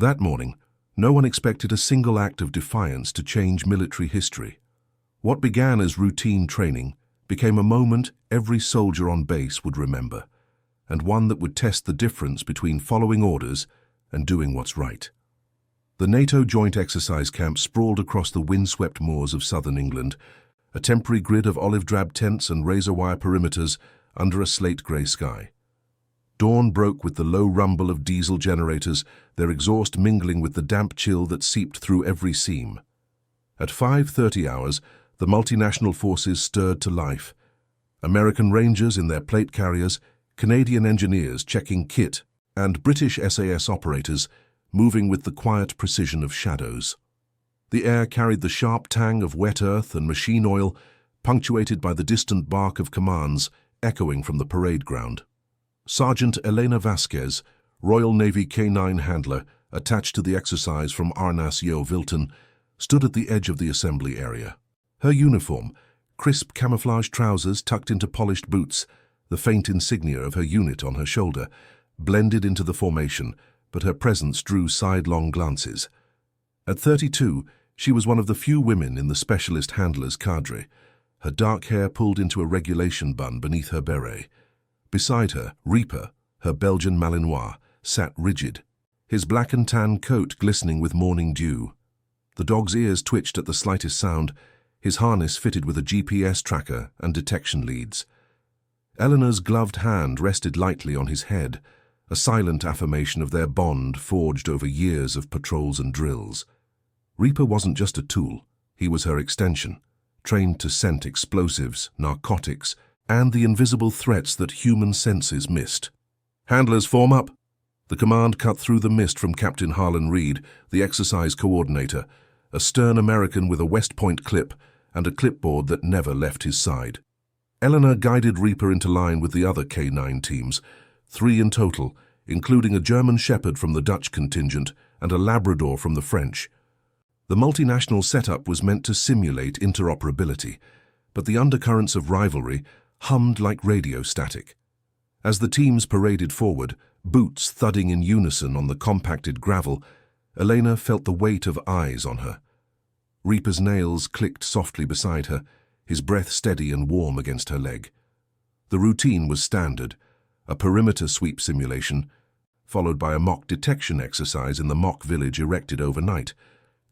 That morning, no one expected a single act of defiance to change military history. What began as routine training became a moment every soldier on base would remember, and one that would test the difference between following orders and doing what's right. The NATO joint exercise camp sprawled across the windswept moors of southern England, a temporary grid of olive-drab tents and razor-wire perimeters under a slate-grey sky. Dawn broke with the low rumble of diesel generators, their exhaust mingling with the damp chill that seeped through every seam. At 5:30 hours, the multinational forces stirred to life. American Rangers in their plate carriers, Canadian engineers checking kit, and British SAS operators moving with the quiet precision of shadows. The air carried the sharp tang of wet earth and machine oil, punctuated by the distant bark of commands echoing from the parade ground. Sergeant Elena Vasquez, Royal Navy K9 handler attached to the exercise from Arnas Yeovilton, stood at the edge of the assembly area. Her uniform, crisp camouflage trousers tucked into polished boots, the faint insignia of her unit on her shoulder, blended into the formation, but her presence drew sidelong glances. At 32, she was one of the few women in the specialist handlers cadre, her dark hair pulled into a regulation bun beneath her beret. Beside her, Reaper, her Belgian Malinois, sat rigid, his black and tan coat glistening with morning dew. The dog's ears twitched at the slightest sound, his harness fitted with a GPS tracker and detection leads. Eleanor's gloved hand rested lightly on his head, a silent affirmation of their bond forged over years of patrols and drills. Reaper wasn't just a tool, he was her extension, trained to scent explosives, narcotics, and the invisible threats that human senses missed. "Handlers, form up!" The command cut through the mist from Captain Harlan Reed, the exercise coordinator, a stern American with a West Point clip and a clipboard that never left his side. Eleanor guided Reaper into line with the other K9 teams, 3 in total, including a German Shepherd from the Dutch contingent and a Labrador from the French. The multinational setup was meant to simulate interoperability, but the undercurrents of rivalry hummed like radio static. As the teams paraded forward, boots thudding in unison on the compacted gravel, Elena felt the weight of eyes on her. Reaper's nails clicked softly beside her, his breath steady and warm against her leg. The routine was standard, a perimeter sweep simulation, followed by a mock detection exercise in the mock village erected overnight,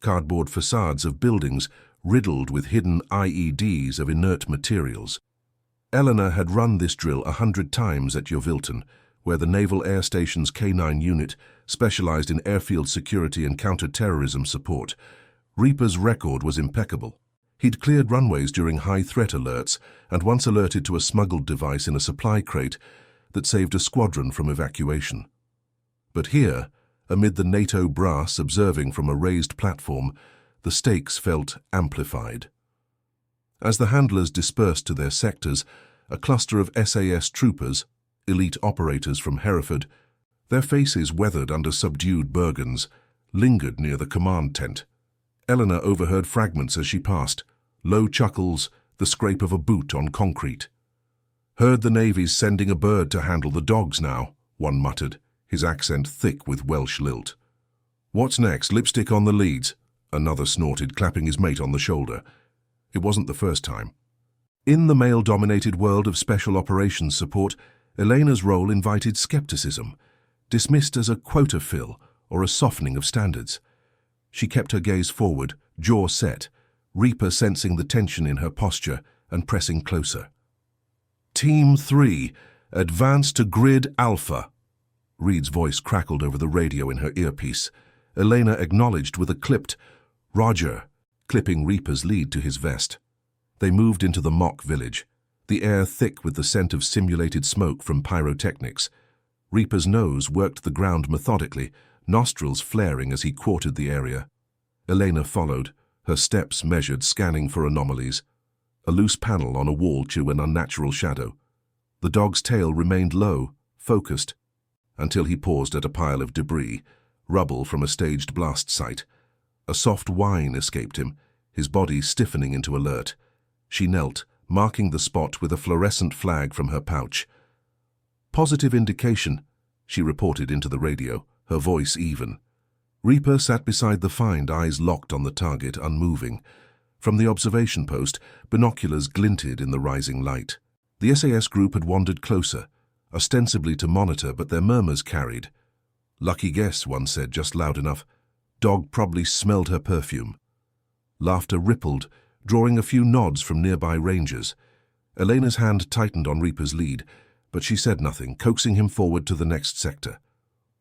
cardboard facades of buildings riddled with hidden IEDs of inert materials. Eleanor had run this drill 100 times at Yeovilton, where the Naval Air Station's K9 unit specialized in airfield security and counter-terrorism support. Reaper's record was impeccable. He'd cleared runways during high-threat alerts and once alerted to a smuggled device in a supply crate that saved a squadron from evacuation. But here, amid the NATO brass observing from a raised platform, the stakes felt amplified. As the handlers dispersed to their sectors, a cluster of SAS troopers, elite operators from Hereford, their faces weathered under subdued burgans, lingered near the command tent. Eleanor overheard fragments as she passed, low chuckles, the scrape of a boot on concrete. "Heard the Navy's sending a bird to handle the dogs now," one muttered, his accent thick with Welsh lilt. "What's next, lipstick on the leads?" another snorted, clapping his mate on the shoulder. It wasn't the first time. In the male-dominated world of special operations support, Elena's role invited skepticism, dismissed as a quota fill or a softening of standards. She kept her gaze forward, jaw set, Reaper sensing the tension in her posture and pressing closer. "Team 3, advance to Grid Alpha." Reed's voice crackled over the radio in her earpiece. Elena acknowledged with a clipped, "Roger," clipping Reaper's lead to his vest. They moved into the mock village, the air thick with the scent of simulated smoke from pyrotechnics. Reaper's nose worked the ground methodically, nostrils flaring as he quartered the area. Elena followed, her steps measured, scanning for anomalies. A loose panel on a wall threw an unnatural shadow. The dog's tail remained low, focused, until he paused at a pile of debris, rubble from a staged blast site. A soft whine escaped him, his body stiffening into alert. She knelt, marking the spot with a fluorescent flag from her pouch. "Positive indication," she reported into the radio, her voice even. Reaper sat beside the find, eyes locked on the target, unmoving. From the observation post, binoculars glinted in the rising light. The SAS group had wandered closer, ostensibly to monitor, but their murmurs carried. "Lucky guess," one said, just loud enough. "Dog probably smelled her perfume." Laughter rippled, drawing a few nods from nearby rangers. Elena's hand tightened on Reaper's lead, but she said nothing, coaxing him forward to the next sector.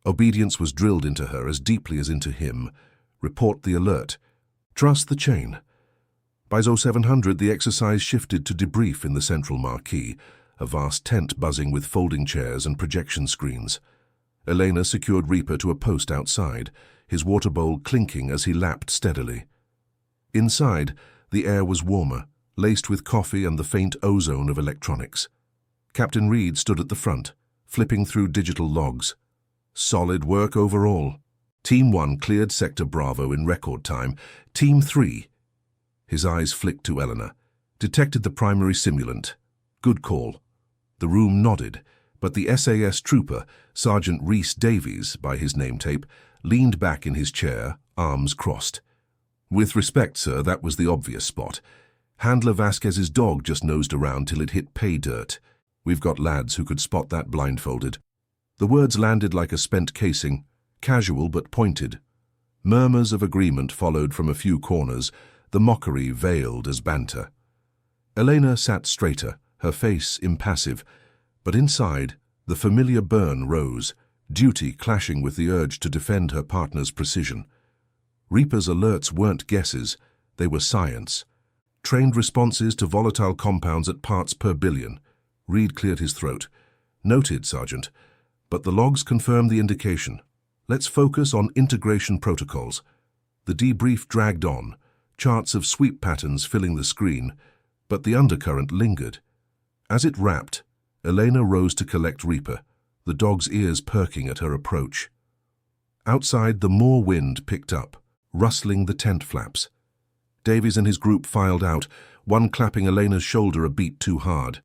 Obedience was drilled into her as deeply as into him. Report the alert. Trust the chain. By 0700, the exercise shifted to debrief in the central marquee, a vast tent buzzing with folding chairs and projection screens. Elena secured Reaper to a post outside, his water bowl clinking as he lapped steadily. Inside, the air was warmer, laced with coffee and the faint ozone of electronics. Captain Reed stood at the front, flipping through digital logs. Solid work overall. Team 1 cleared Sector Bravo in record time. Team 3... His eyes flicked to Eleanor. Detected the primary simulant. Good call. The room nodded, but the SAS trooper, Sergeant Rhys Davies, by his name tape, leaned back in his chair, arms crossed. "With respect, sir, that was the obvious spot. Handler Vasquez's dog just nosed around till it hit pay dirt. We've got lads who could spot that blindfolded." The words landed like a spent casing, casual but pointed. Murmurs of agreement followed from a few corners, the mockery veiled as banter. Elena sat straighter, her face impassive, but inside, the familiar burn rose, duty clashing with the urge to defend her partner's precision. Reaper's alerts weren't guesses, they were science. Trained responses to volatile compounds at parts per billion. Reed cleared his throat. "Noted, Sergeant, but the logs confirm the indication. Let's focus on integration protocols." The debrief dragged on, charts of sweep patterns filling the screen, but the undercurrent lingered. As it wrapped, Elena rose to collect Reaper, the dog's ears perking at her approach. Outside, the moor wind picked up, rustling the tent flaps. Davies and his group filed out, one clapping Elena's shoulder a beat too hard.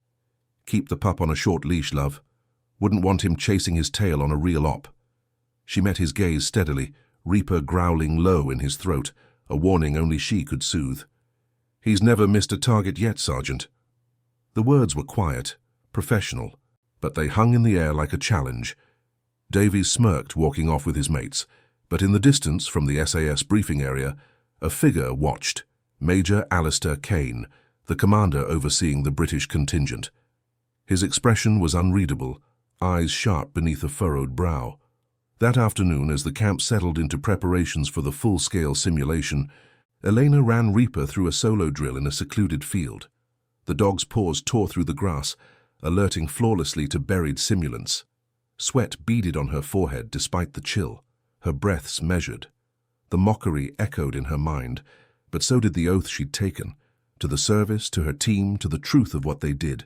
"Keep the pup on a short leash, love. Wouldn't want him chasing his tail on a real op." She met his gaze steadily, Reaper growling low in his throat, a warning only she could soothe. "He's never missed a target yet, Sergeant." The words were quiet, professional, but they hung in the air like a challenge. Davies smirked, walking off with his mates, but in the distance from the SAS briefing area, a figure watched, Major Alistair Kane, the commander overseeing the British contingent. His expression was unreadable, eyes sharp beneath a furrowed brow. That afternoon, as the camp settled into preparations for the full-scale simulation, Elena ran Reaper through a solo drill in a secluded field. The dog's paws tore through the grass, alerting flawlessly to buried simulants. Sweat beaded on her forehead despite the chill, her breaths measured. The mockery echoed in her mind, but so did the oath she'd taken, to the service, to her team, to the truth of what they did.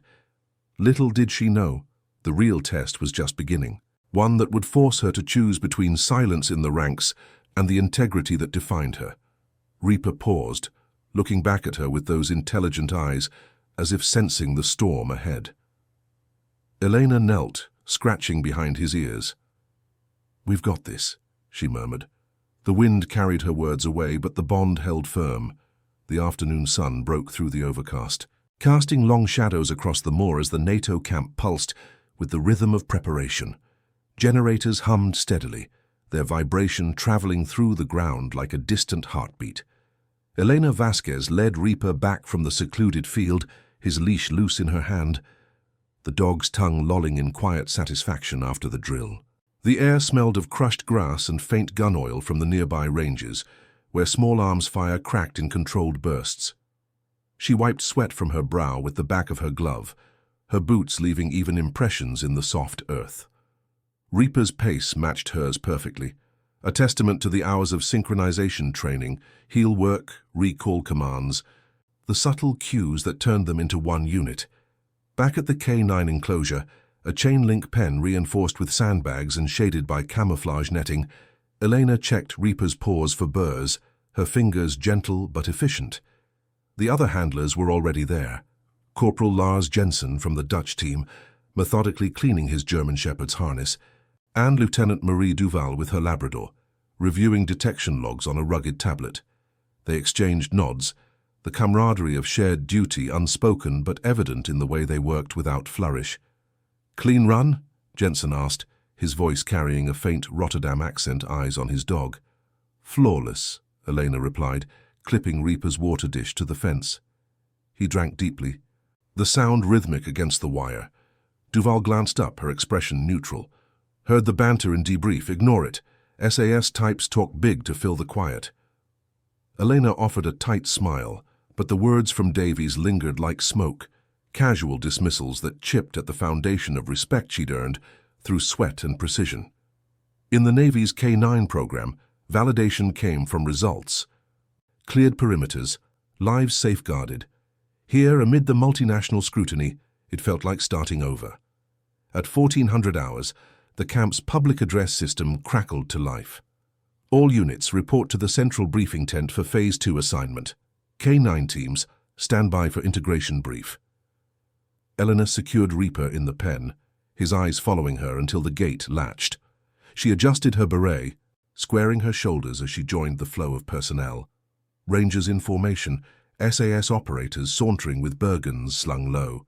Little did she know, the real test was just beginning, one that would force her to choose between silence in the ranks and the integrity that defined her. Reaper paused, looking back at her with those intelligent eyes, as if sensing the storm ahead. Elena knelt, scratching behind his ears. "We've got this," she murmured. The wind carried her words away, but the bond held firm. The afternoon sun broke through the overcast, casting long shadows across the moor as the NATO camp pulsed with the rhythm of preparation. Generators hummed steadily, their vibration traveling through the ground like a distant heartbeat. Elena Vasquez led Reaper back from the secluded field, his leash loose in her hand, the dog's tongue lolling in quiet satisfaction after the drill. The air smelled of crushed grass and faint gun oil from the nearby ranges, where small arms fire cracked in controlled bursts. She wiped sweat from her brow with the back of her glove, her boots leaving even impressions in the soft earth. Reaper's pace matched hers perfectly, a testament to the hours of synchronization training, heel work, recall commands, the subtle cues that turned them into one unit. Back at the K9 enclosure, a chain-link pen reinforced with sandbags and shaded by camouflage netting, Elena checked Reaper's paws for burrs, her fingers gentle but efficient. The other handlers were already there. Corporal Lars Jensen from the Dutch team, methodically cleaning his German Shepherd's harness, and Lieutenant Marie Duval with her Labrador, reviewing detection logs on a rugged tablet. They exchanged nods, the camaraderie of shared duty unspoken but evident in the way they worked without flourish. "Clean run?" Jensen asked, his voice carrying a faint Rotterdam accent, eyes on his dog. "Flawless," Elena replied, clipping Reaper's water dish to the fence. He drank deeply, the sound rhythmic against the wire. Duval glanced up, her expression neutral. "Heard the banter in debrief, ignore it. SAS types talk big to fill the quiet." Elena offered a tight smile, but the words from Davies lingered like smoke, casual dismissals that chipped at the foundation of respect she'd earned through sweat and precision. In the Navy's K9 program, validation came from results. Cleared perimeters, lives safeguarded. Here, amid the multinational scrutiny, it felt like starting over. At 1400 hours, the camp's public address system crackled to life. "All units report to the central briefing tent for Phase 2 assignment. K9 teams, stand by for integration brief." Eleanor secured Reaper in the pen, his eyes following her until the gate latched. She adjusted her beret, squaring her shoulders as she joined the flow of personnel. Rangers in formation, SAS operators sauntering with Bergens slung low.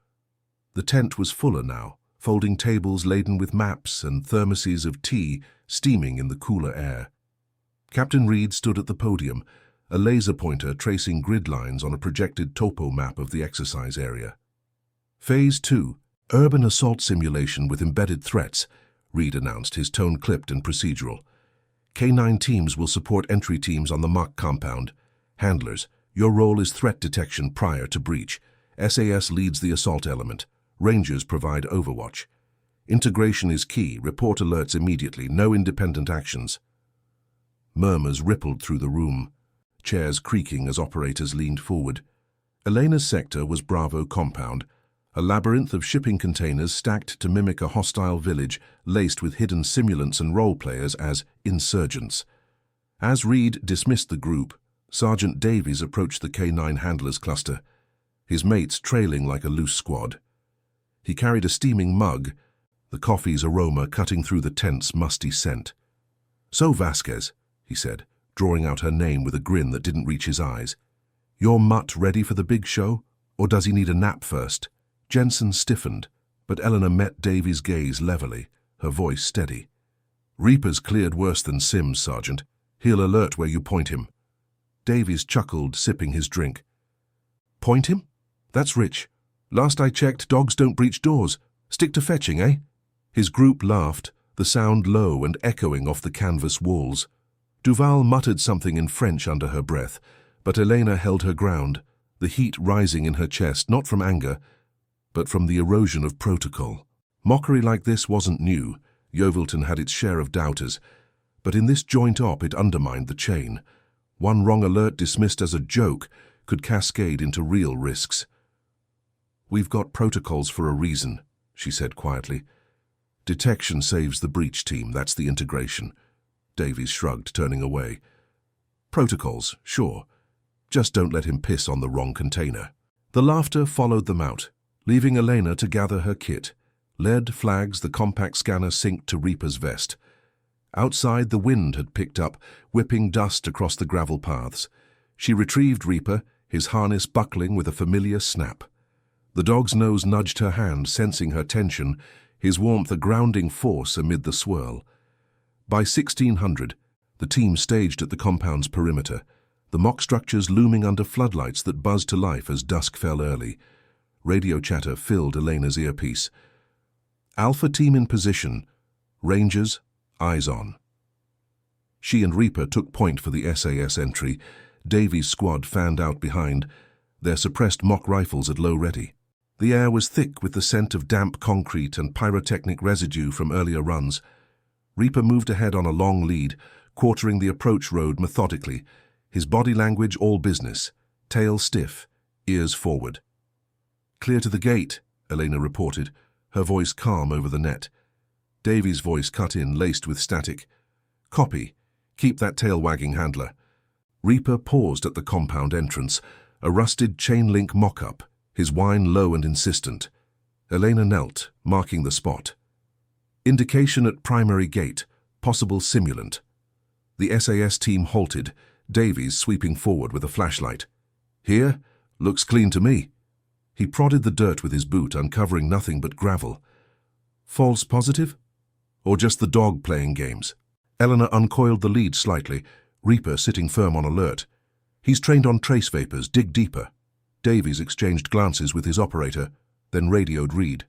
The tent was fuller now, folding tables laden with maps and thermoses of tea steaming in the cooler air. Captain Reed stood at the podium, a laser pointer tracing grid lines on a projected topo map of the exercise area. "Phase 2, urban assault simulation with embedded threats," Reed announced, his tone clipped and procedural. "K9 teams will support entry teams on the Mach compound. Handlers, your role is threat detection prior to breach. SAS leads the assault element. Rangers provide overwatch. Integration is key, report alerts immediately, no independent actions." Murmurs rippled through the room, chairs creaking as operators leaned forward. Elena's sector was Bravo compound, a labyrinth of shipping containers stacked to mimic a hostile village laced with hidden simulants and role players as insurgents. As Reed dismissed the group, Sergeant Davies approached the K9 handlers cluster, his mates trailing like a loose squad. He carried a steaming mug, the coffee's aroma cutting through the tent's musty scent. "So, Vasquez," he said, drawing out her name with a grin that didn't reach his eyes. "Your mutt ready for the big show, or does he need a nap first?" Jensen stiffened, but Eleanor met Davies' gaze levelly, her voice steady. "Reaper's cleared worse than Sims, Sergeant. He'll alert where you point him." Davies chuckled, sipping his drink. "Point him? That's rich. Last I checked, dogs don't breach doors. Stick to fetching, eh?" His group laughed, the sound low and echoing off the canvas walls. Duval muttered something in French under her breath, but Elena held her ground, the heat rising in her chest, not from anger, but from the erosion of protocol. Mockery like this wasn't new. Yeovilton had its share of doubters, but in this joint op it undermined the chain. One wrong alert dismissed as a joke could cascade into real risks. "We've got protocols for a reason," she said quietly. "Detection saves the breach team, that's the integration." Davies shrugged, turning away. "Protocols, sure. Just don't let him piss on the wrong container." The laughter followed them out, leaving Elena to gather her kit. Lead flags, the compact scanner synced to Reaper's vest. Outside, the wind had picked up, whipping dust across the gravel paths. She retrieved Reaper, his harness buckling with a familiar snap. The dog's nose nudged her hand, sensing her tension, his warmth a grounding force amid the swirl. By 1600, the team staged at the compound's perimeter, the mock structures looming under floodlights that buzzed to life as dusk fell early. Radio chatter filled Elena's earpiece. "Alpha team in position. Rangers, eyes on." She and Reaper took point for the SAS entry. Davies' squad fanned out behind, their suppressed mock rifles at low ready. The air was thick with the scent of damp concrete and pyrotechnic residue from earlier runs. Reaper moved ahead on a long lead, quartering the approach road methodically, his body language all business, tail stiff, ears forward. "Clear to the gate," Elena reported, her voice calm over the net. Davies' voice cut in, laced with static. "Copy. Keep that tail wagging, handler." Reaper paused at the compound entrance, a rusted chain-link mock-up, his whine low and insistent. Elena knelt, marking the spot. "Indication at primary gate, possible simulant." The SAS team halted, Davies sweeping forward with a flashlight. "Here? Looks clean to me." He prodded the dirt with his boot, uncovering nothing but gravel. "False positive? Or just the dog playing games?" Eleanor uncoiled the lead slightly, Reaper sitting firm on alert. "He's trained on trace vapors, dig deeper." Davies exchanged glances with his operator, then radioed Reed.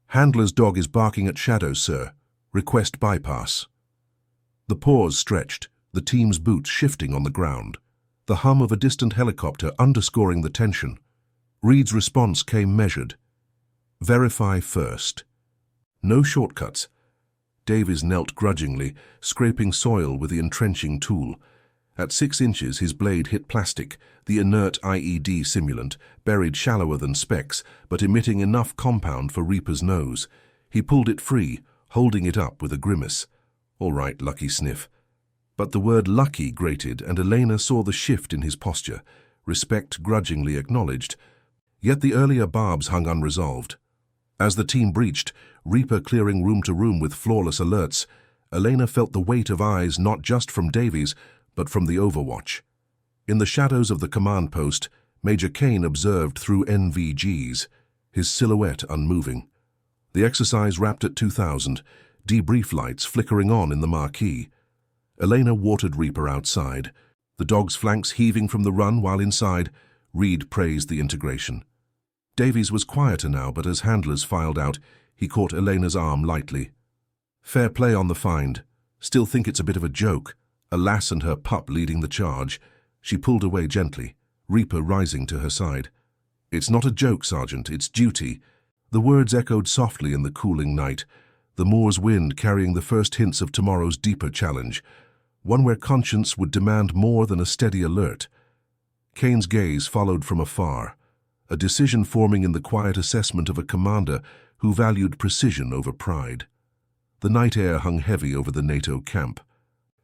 "Handler's dog is barking at shadows, sir. Request bypass." The pause stretched, the team's boots shifting on the ground, the hum of a distant helicopter underscoring the tension. Reed's response came measured. "Verify first." No shortcuts. Davies knelt grudgingly, scraping soil with the entrenching tool. At 6 inches, his blade hit plastic, the inert IED simulant, buried shallower than specks, but emitting enough compound for Reaper's nose. He pulled it free, holding it up with a grimace. "All right, lucky sniff." But the word lucky grated, and Elena saw the shift in his posture, respect grudgingly acknowledged. Yet the earlier barbs hung unresolved. As the team breached, Reaper clearing room to room with flawless alerts, Elena felt the weight of eyes not just from Davies, but from the Overwatch. In the shadows of the command post, Major Kane observed through NVGs, his silhouette unmoving. The exercise wrapped at 2000, debrief lights flickering on in the marquee. Elena watered Reaper outside, the dog's flanks heaving from the run while inside, Reed praised the integration. Davies was quieter now, but as handlers filed out, he caught Elena's arm lightly. "Fair play on the find. Still think it's a bit of a joke. A lass and her pup leading the charge." She pulled away gently, Reaper rising to her side. "It's not a joke, Sergeant, it's duty." The words echoed softly in the cooling night, the moor's wind carrying the first hints of tomorrow's deeper challenge, one where conscience would demand more than a steady alert. Kane's gaze followed from afar, a decision forming in the quiet assessment of a commander who valued precision over pride. The night air hung heavy over the NATO camp,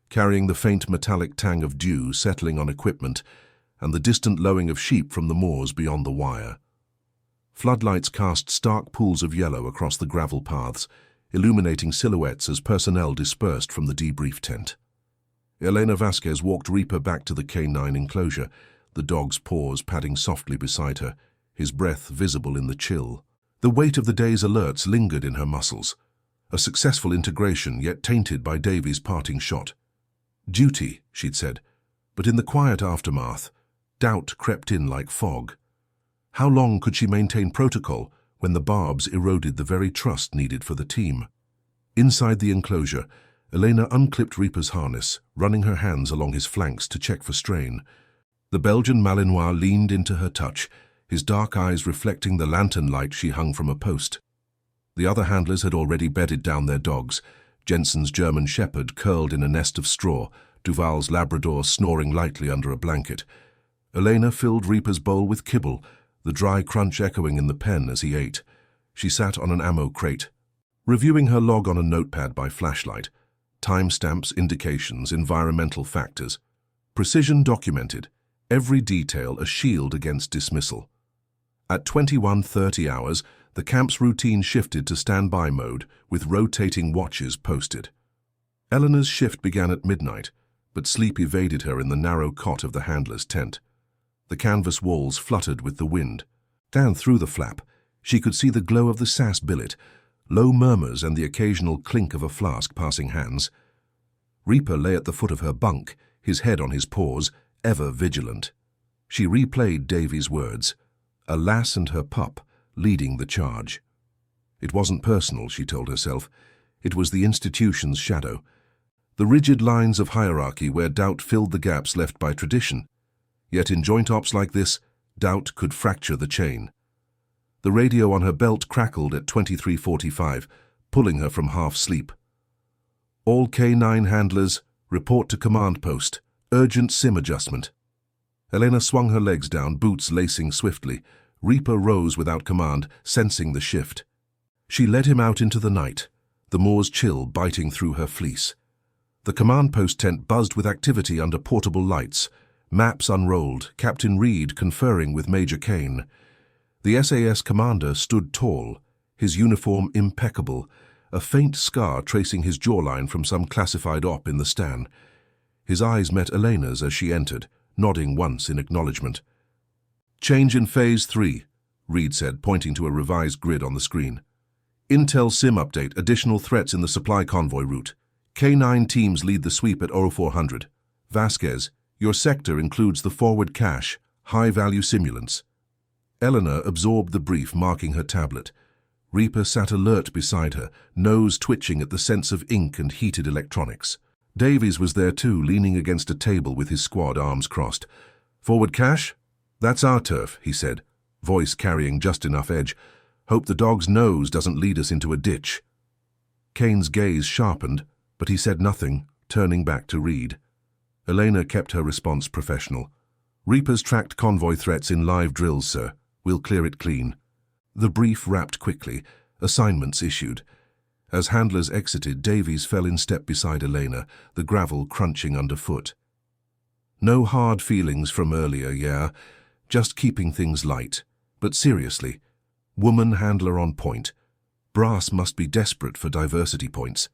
carrying the faint metallic tang of dew settling on equipment and the distant lowing of sheep from the moors beyond the wire. Floodlights cast stark pools of yellow across the gravel paths, illuminating silhouettes as personnel dispersed from the debrief tent. Elena Vasquez walked Reaper back to the K9 enclosure, the dog's paws padding softly beside her, his breath visible in the chill. The weight of the day's alerts lingered in her muscles, a successful integration yet tainted by Davies' parting shot. "Duty," she'd said, but in the quiet aftermath, doubt crept in like fog. How long could she maintain protocol when the barbs eroded the very trust needed for the team? Inside the enclosure, Elena unclipped Reaper's harness, running her hands along his flanks to check for strain. The Belgian Malinois leaned into her touch, his dark eyes reflecting the lantern light she hung from a post. The other handlers had already bedded down their dogs, Jensen's German Shepherd curled in a nest of straw, Duval's Labrador snoring lightly under a blanket. Elena filled Reaper's bowl with kibble, the dry crunch echoing in the pen as he ate. She sat on an ammo crate, reviewing her log on a notepad by flashlight. Timestamps, indications, environmental factors. Precision documented, every detail a shield against dismissal. At 21:30 hours, the camp's routine shifted to standby mode with rotating watches posted. Eleanor's shift began at midnight, but sleep evaded her in the narrow cot of the handler's tent. The canvas walls fluttered with the wind. Down through the flap, she could see the glow of the SAS billet, low murmurs and the occasional clink of a flask passing hands. Reaper lay at the foot of her bunk, his head on his paws, ever vigilant. She replayed Davies' words, a lass and her pup leading the charge. It wasn't personal, she told herself. It was the institution's shadow. The rigid lines of hierarchy where doubt filled the gaps left by tradition. Yet in joint ops like this, doubt could fracture the chain. The radio on her belt crackled at 23:45, pulling her from half-sleep. "All K9 handlers, report to command post. Urgent SIM adjustment." Elena swung her legs down, boots lacing swiftly. Reaper rose without command, sensing the shift. She led him out into the night, the moor's chill biting through her fleece. The command post tent buzzed with activity under portable lights, maps unrolled, Captain Reed conferring with Major Kane. The SAS commander stood tall, his uniform impeccable, a faint scar tracing his jawline from some classified op in the Stan. His eyes met Elena's as she entered, nodding once in acknowledgement. "Change in Phase 3, Reed said, pointing to a revised grid on the screen. "Intel SIM update, additional threats in the supply convoy route. K9 teams lead the sweep at 0400. Vasquez, your sector includes the forward cache, high-value simulants." Eleanor absorbed the brief, marking her tablet. Reaper sat alert beside her, nose twitching at the sense of ink and heated electronics. Davies was there too, leaning against a table with his squad, arms crossed. "Forward cache? That's our turf," he said, voice carrying just enough edge. "Hope the dog's nose doesn't lead us into a ditch." Kane's gaze sharpened, but he said nothing, turning back to Reed. Elena kept her response professional. "Reaper's tracked convoy threats in live drills, sir. We'll clear it clean." The brief wrapped quickly, assignments issued. As handlers exited, Davies fell in step beside Elena, the gravel crunching underfoot. "No hard feelings from earlier, yeah? Just keeping things light. But seriously, woman handler on point. Brass must be desperate for diversity points."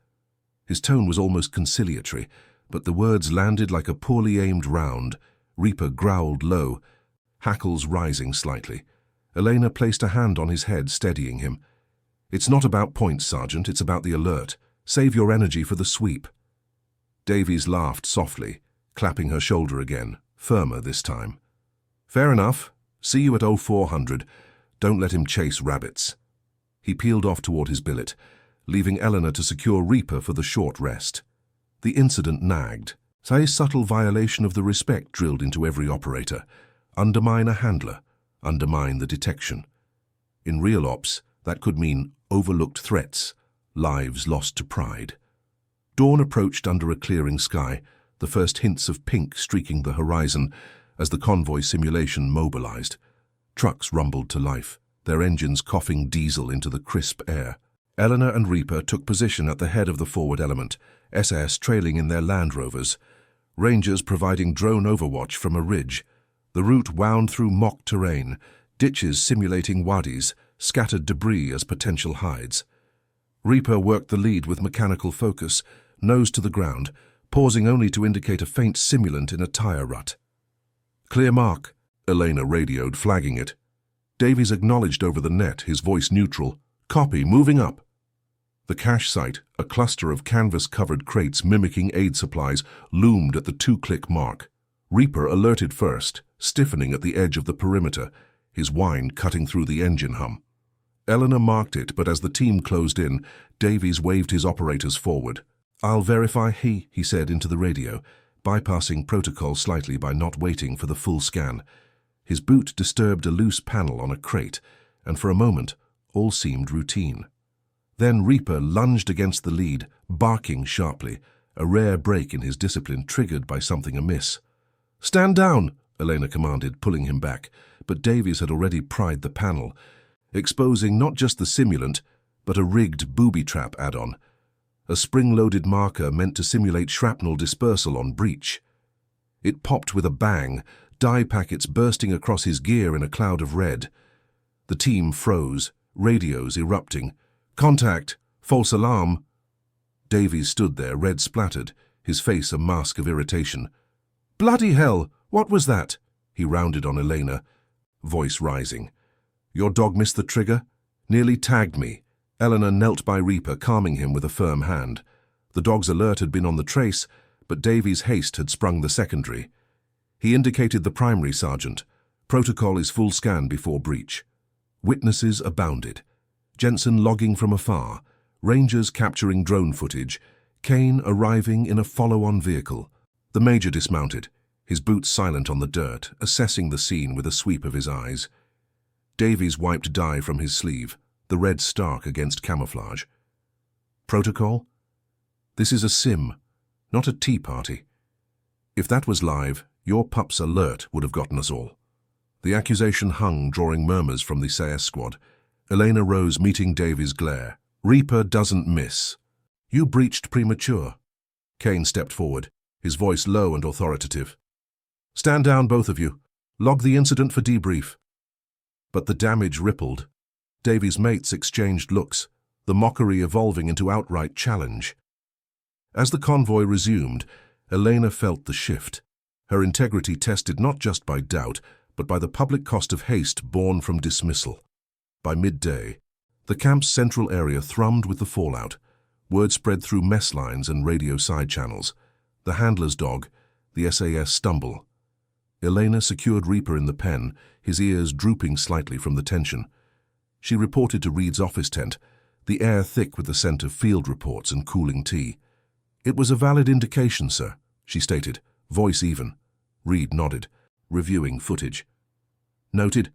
His tone was almost conciliatory, but the words landed like a poorly aimed round. Reaper growled low, hackles rising slightly. Elena placed a hand on his head, steadying him. "It's not about points, Sergeant, it's about the alert. Save your energy for the sweep." Davies laughed softly, clapping her shoulder again, firmer this time. "Fair enough. See you at 0400. Don't let him chase rabbits." He peeled off toward his billet, leaving Eleanor to secure Reaper for the short rest. The incident nagged. A subtle violation of the respect drilled into every operator. Undermine a handler, undermine the detection. In real ops, that could mean overlooked threats, lives lost to pride. Dawn approached under a clearing sky, the first hints of pink streaking the horizon as the convoy simulation mobilized. Trucks rumbled to life, their engines coughing diesel into the crisp air. Eleanor and Reaper took position at the head of the forward element, SAS trailing in their Land Rovers. Rangers providing drone overwatch from a ridge. The route wound through mock terrain, ditches simulating wadis, scattered debris as potential hides. Reaper worked the lead with mechanical focus, nose to the ground, pausing only to indicate a faint simulant in a tire rut. "Clear mark," Elena radioed, flagging it. Davies acknowledged over the net, his voice neutral. "Copy, moving up." The cache site, a cluster of canvas-covered crates mimicking aid supplies, loomed at the 2-click mark. Reaper alerted first, stiffening at the edge of the perimeter, his whine cutting through the engine hum. Eleanor marked it, but as the team closed in, Davies waved his operators forward. "I'll verify," he said into the radio, bypassing protocol slightly by not waiting for the full scan. His boot disturbed a loose panel on a crate, and for a moment, all seemed routine. Then Reaper lunged against the lead, barking sharply, a rare break in his discipline triggered by something amiss. "Stand down," Elena commanded, pulling him back, but Davies had already pried the panel, exposing not just the simulant, but a rigged booby-trap add-on, a spring-loaded marker meant to simulate shrapnel dispersal on breach. It popped with a bang, dye packets bursting across his gear in a cloud of red. The team froze, radios erupting. "Contact! False alarm!" Davies stood there, red splattered, his face a mask of irritation. "Bloody hell! What was that?" He rounded on Elena, voice rising. "Your dog missed the trigger? Nearly tagged me." Eleanor knelt by Reaper, calming him with a firm hand. The dog's alert had been on the trace, but Davies' haste had sprung the secondary. He indicated the primary sergeant. "Protocol is full scan before breach." Witnesses abounded. Jensen logging from afar, Rangers capturing drone footage, Kane arriving in a follow-on vehicle. The Major dismounted, his boots silent on the dirt, assessing the scene with a sweep of his eyes. Davies wiped dye from his sleeve, the red stark against camouflage. "Protocol? This is a sim, not a tea party. If that was live, your pup's alert would have gotten us all." The accusation hung, drawing murmurs from the SAS squad. Elena rose, meeting Davies' glare. "Reaper doesn't miss. You breached premature." Kane stepped forward, his voice low and authoritative. "Stand down, both of you. Log the incident for debrief." But the damage rippled. Davies' mates exchanged looks, the mockery evolving into outright challenge. As the convoy resumed, Elena felt the shift. Her integrity tested not just by doubt, but by the public cost of haste born from dismissal. By midday, the camp's central area thrummed with the fallout. Word spread through mess lines and radio side channels. The handler's dog, the SAS stumble. Elena secured Reaper in the pen, his ears drooping slightly from the tension. She reported to Reed's office tent, the air thick with the scent of field reports and cooling tea. "It was a valid indication, sir," she stated, voice even. Reed nodded, reviewing footage. "Noted,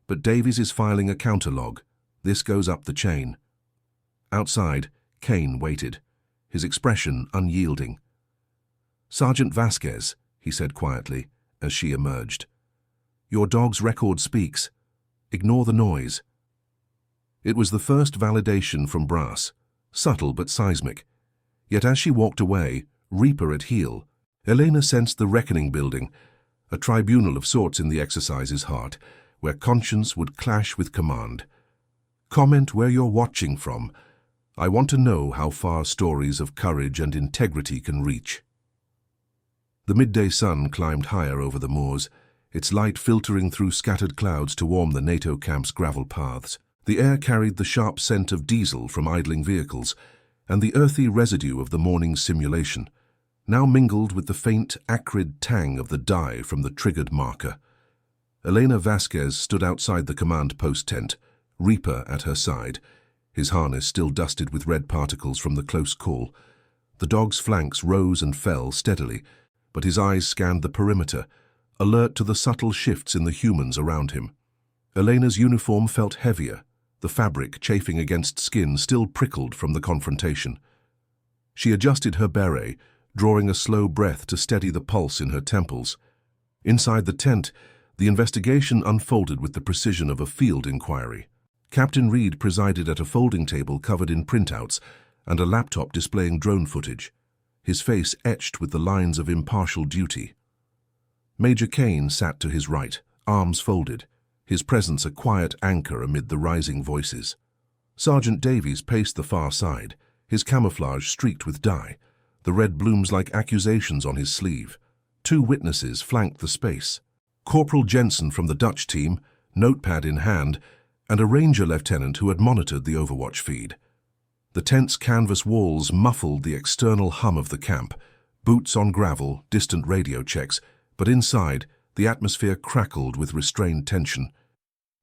but Davies is filing a counterlog. This goes up the chain." Outside, Kane waited, his expression unyielding. "Sergeant Vasquez," he said quietly as she emerged. "Your dog's record speaks. Ignore the noise." It was the first validation from brass, subtle but seismic. Yet as she walked away, Reaper at heel, Elena sensed the reckoning building, a tribunal of sorts in the exercise's heart, where conscience would clash with command. "Comment where you're watching from. I want to know how far stories of courage and integrity can reach." The midday sun climbed higher over the moors, its light filtering through scattered clouds to warm the NATO camp's gravel paths. The air carried the sharp scent of diesel from idling vehicles and the earthy residue of the morning's simulation, now mingled with the faint, acrid tang of the dye from the triggered marker. Elena Vasquez stood outside the command post tent, Reaper at her side, his harness still dusted with red particles from the close call. The dog's flanks rose and fell steadily, but his eyes scanned the perimeter, alert to the subtle shifts in the humans around him. Elena's uniform felt heavier, the fabric chafing against skin still prickled from the confrontation. She adjusted her beret, drawing a slow breath to steady the pulse in her temples. Inside the tent, the investigation unfolded with the precision of a field inquiry. Captain Reed presided at a folding table covered in printouts and a laptop displaying drone footage, his face etched with the lines of impartial duty. Major Kane sat to his right, arms folded, his presence a quiet anchor amid the rising voices. Sergeant Davies paced the far side, his camouflage streaked with dye, the red blooms like accusations on his sleeve. Two witnesses flanked the space. Corporal Jensen from the Dutch team, notepad in hand, and a ranger lieutenant who had monitored the Overwatch feed. The tent's canvas walls muffled the external hum of the camp, boots on gravel, distant radio checks, but inside, the atmosphere crackled with restrained tension.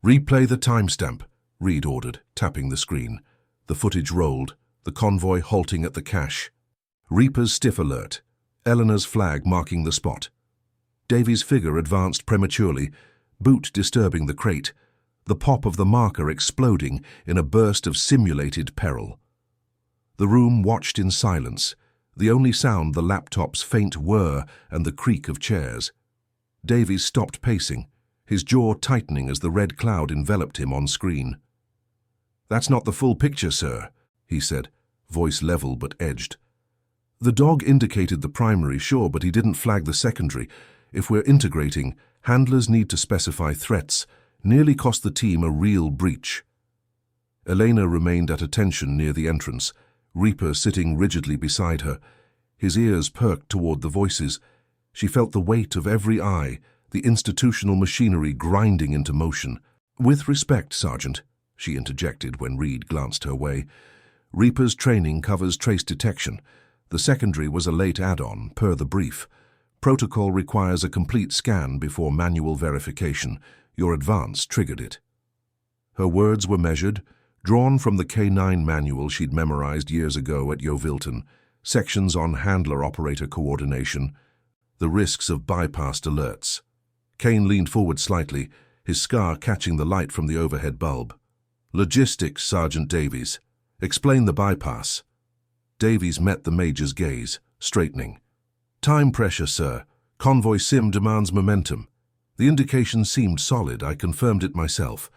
"Replay the timestamp," Reed ordered, tapping the screen. The footage rolled, the convoy halting at the cache. Reaper's stiff alert, Eleanor's flag marking the spot. Davies' figure advanced prematurely, boot disturbing the crate, the pop of the marker exploding in a burst of simulated peril. The room watched in silence, the only sound the laptop's faint whir and the creak of chairs. Davies stopped pacing, his jaw tightening as the red cloud enveloped him on screen. "That's not the full picture, sir," he said, voice level but edged. "The dog indicated the primary, sure, but he didn't flag the secondary. If we're integrating, handlers need to specify threats. Nearly cost the team a real breach." Elena remained at attention near the entrance, Reaper sitting rigidly beside her, his ears perked toward the voices. She felt the weight of every eye, the institutional machinery grinding into motion. "With respect, Sergeant," she interjected when Reed glanced her way, "Reaper's training covers trace detection. The secondary was a late add-on, per the brief. Protocol requires a complete scan before manual verification. Your advance triggered it." Her words were measured, drawn from the K9 manual she'd memorized years ago at Yeovilton, sections on handler-operator coordination, the risks of bypassed alerts. Kane leaned forward slightly, his scar catching the light from the overhead bulb. "Logistics, Sergeant Davies. Explain the bypass." Davies met the Major's gaze, straightening. "Time pressure, sir. Convoy sim demands momentum. The indication seemed solid. I confirmed it myself."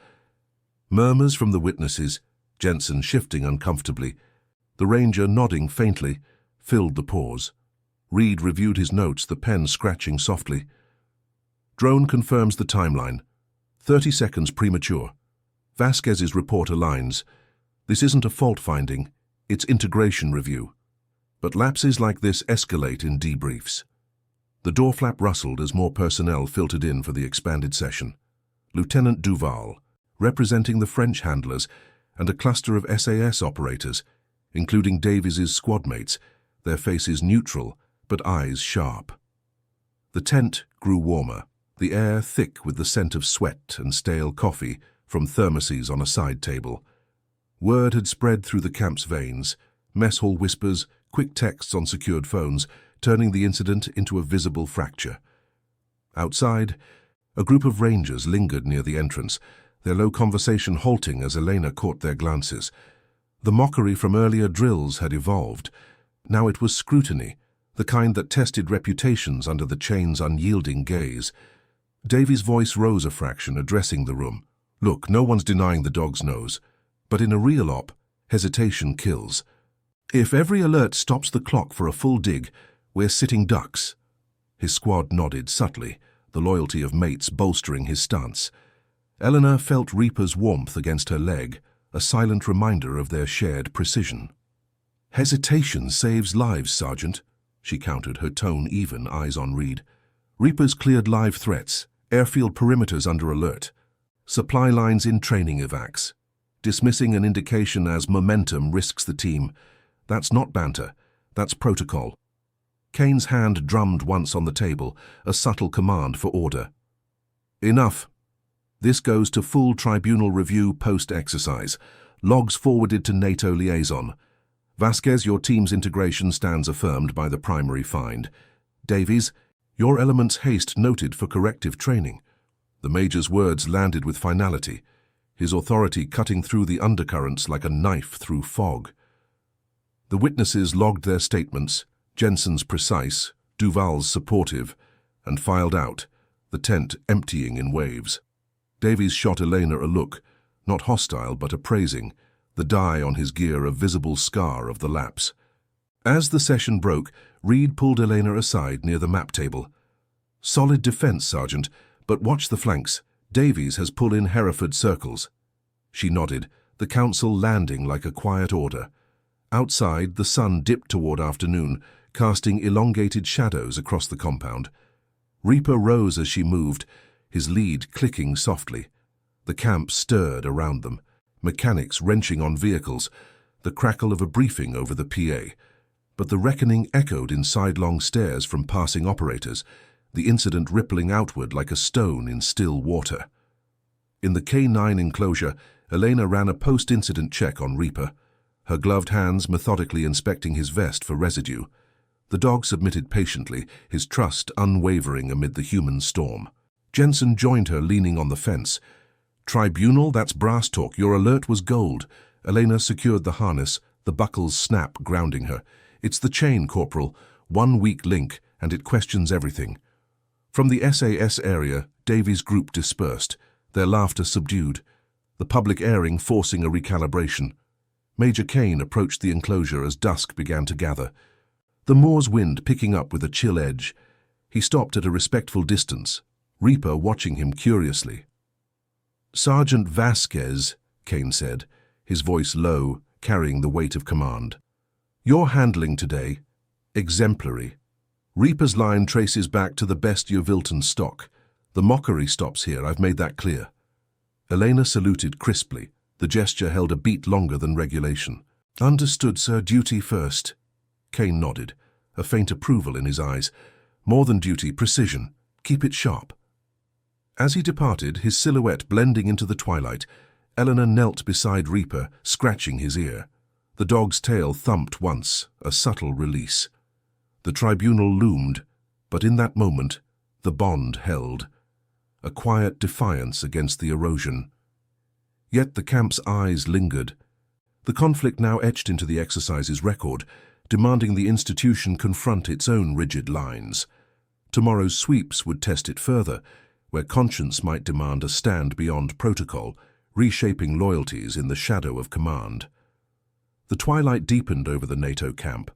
Murmurs from the witnesses, Jensen shifting uncomfortably, the ranger nodding faintly, filled the pause. Reed reviewed his notes, the pen scratching softly. "Drone confirms the timeline. 30 seconds premature. Vasquez's report aligns. This isn't a fault finding, it's integration review. But lapses like this escalate in debriefs. The door flap rustled as more personnel filtered in for the expanded session. Lieutenant Duval, representing the French handlers, and a cluster of SAS operators, including Davies's squadmates, their faces neutral but eyes sharp. The tent grew warmer, the air thick with the scent of sweat and stale coffee from thermoses on a side table. Word had spread through the camp's veins, mess hall whispers, quick texts on secured phones, turning the incident into a visible fracture. Outside, a group of rangers lingered near the entrance, their low conversation halting as Elena caught their glances. The mockery from earlier drills had evolved. Now it was scrutiny, the kind that tested reputations under the chain's unyielding gaze. Davies' voice rose a fraction, addressing the room. Look, no one's denying the dog's nose, but in a real op, hesitation kills. If every alert stops the clock for a full dig, we're sitting ducks. His squad nodded subtly, the loyalty of mates bolstering his stance. Eleanor felt Reaper's warmth against her leg, a silent reminder of their shared precision. Hesitation saves lives, Sergeant, she countered, her tone even, eyes on Reed. Reapers cleared live threats, airfield perimeters under alert, supply lines in training evacs. Dismissing an indication as momentum risks the team. That's not banter, that's protocol. Kane's hand drummed once on the table, a subtle command for order. Enough. This goes to full tribunal review post-exercise. Logs forwarded to NATO liaison. Vasquez, your team's integration stands affirmed by the primary find. Davies, your element's haste noted for corrective training. The Major's words landed with finality, his authority cutting through the undercurrents like a knife through fog. The witnesses logged their statements, Jensen's precise, Duval's supportive, and filed out, the tent emptying in waves. Davies shot Elena a look, not hostile but appraising, the dye on his gear a visible scar of the lapse. As the session broke, Reed pulled Elena aside near the map table. Solid defense, Sergeant, but watch the flanks. Davies has pulled in Hereford circles. She nodded, the council landing like a quiet order. Outside, the sun dipped toward afternoon, casting elongated shadows across the compound. Reaper rose as she moved, his lead clicking softly. The camp stirred around them, mechanics wrenching on vehicles, the crackle of a briefing over the PA. But the reckoning echoed in sidelong stares from passing operators, the incident rippling outward like a stone in still water. In the K9 enclosure, Elena ran a post-incident check on Reaper, her gloved hands methodically inspecting his vest for residue. The dog submitted patiently, his trust unwavering amid the human storm. Jensen joined her, leaning on the fence. Tribunal, that's brass talk. Your alert was gold. Elena secured the harness, the buckles snap, grounding her. It's the chain, Corporal. One weak link, and it questions everything. From the SAS area, Davies' group dispersed, their laughter subdued, the public airing forcing a recalibration. Major Kane approached the enclosure as dusk began to gather, the moor's wind picking up with a chill edge. He stopped at a respectful distance, Reaper watching him curiously. Sergeant Vasquez, Kane said, his voice low, carrying the weight of command. Your handling today, exemplary. Reaper's line traces back to the best Yeovilton stock. The mockery stops here, I've made that clear. Elena saluted crisply, the gesture held a beat longer than regulation. Understood, sir, duty first. Kane nodded, a faint approval in his eyes. More than duty, precision. Keep it sharp. As he departed, his silhouette blending into the twilight, Eleanor knelt beside Reaper, scratching his ear. The dog's tail thumped once, a subtle release. The tribunal loomed, but in that moment, the bond held. A quiet defiance against the erosion. Yet the camp's eyes lingered. The conflict now etched into the exercise's record, demanding the institution confront its own rigid lines. Tomorrow's sweeps would test it further, where conscience might demand a stand beyond protocol, reshaping loyalties in the shadow of command. The twilight deepened over the NATO camp,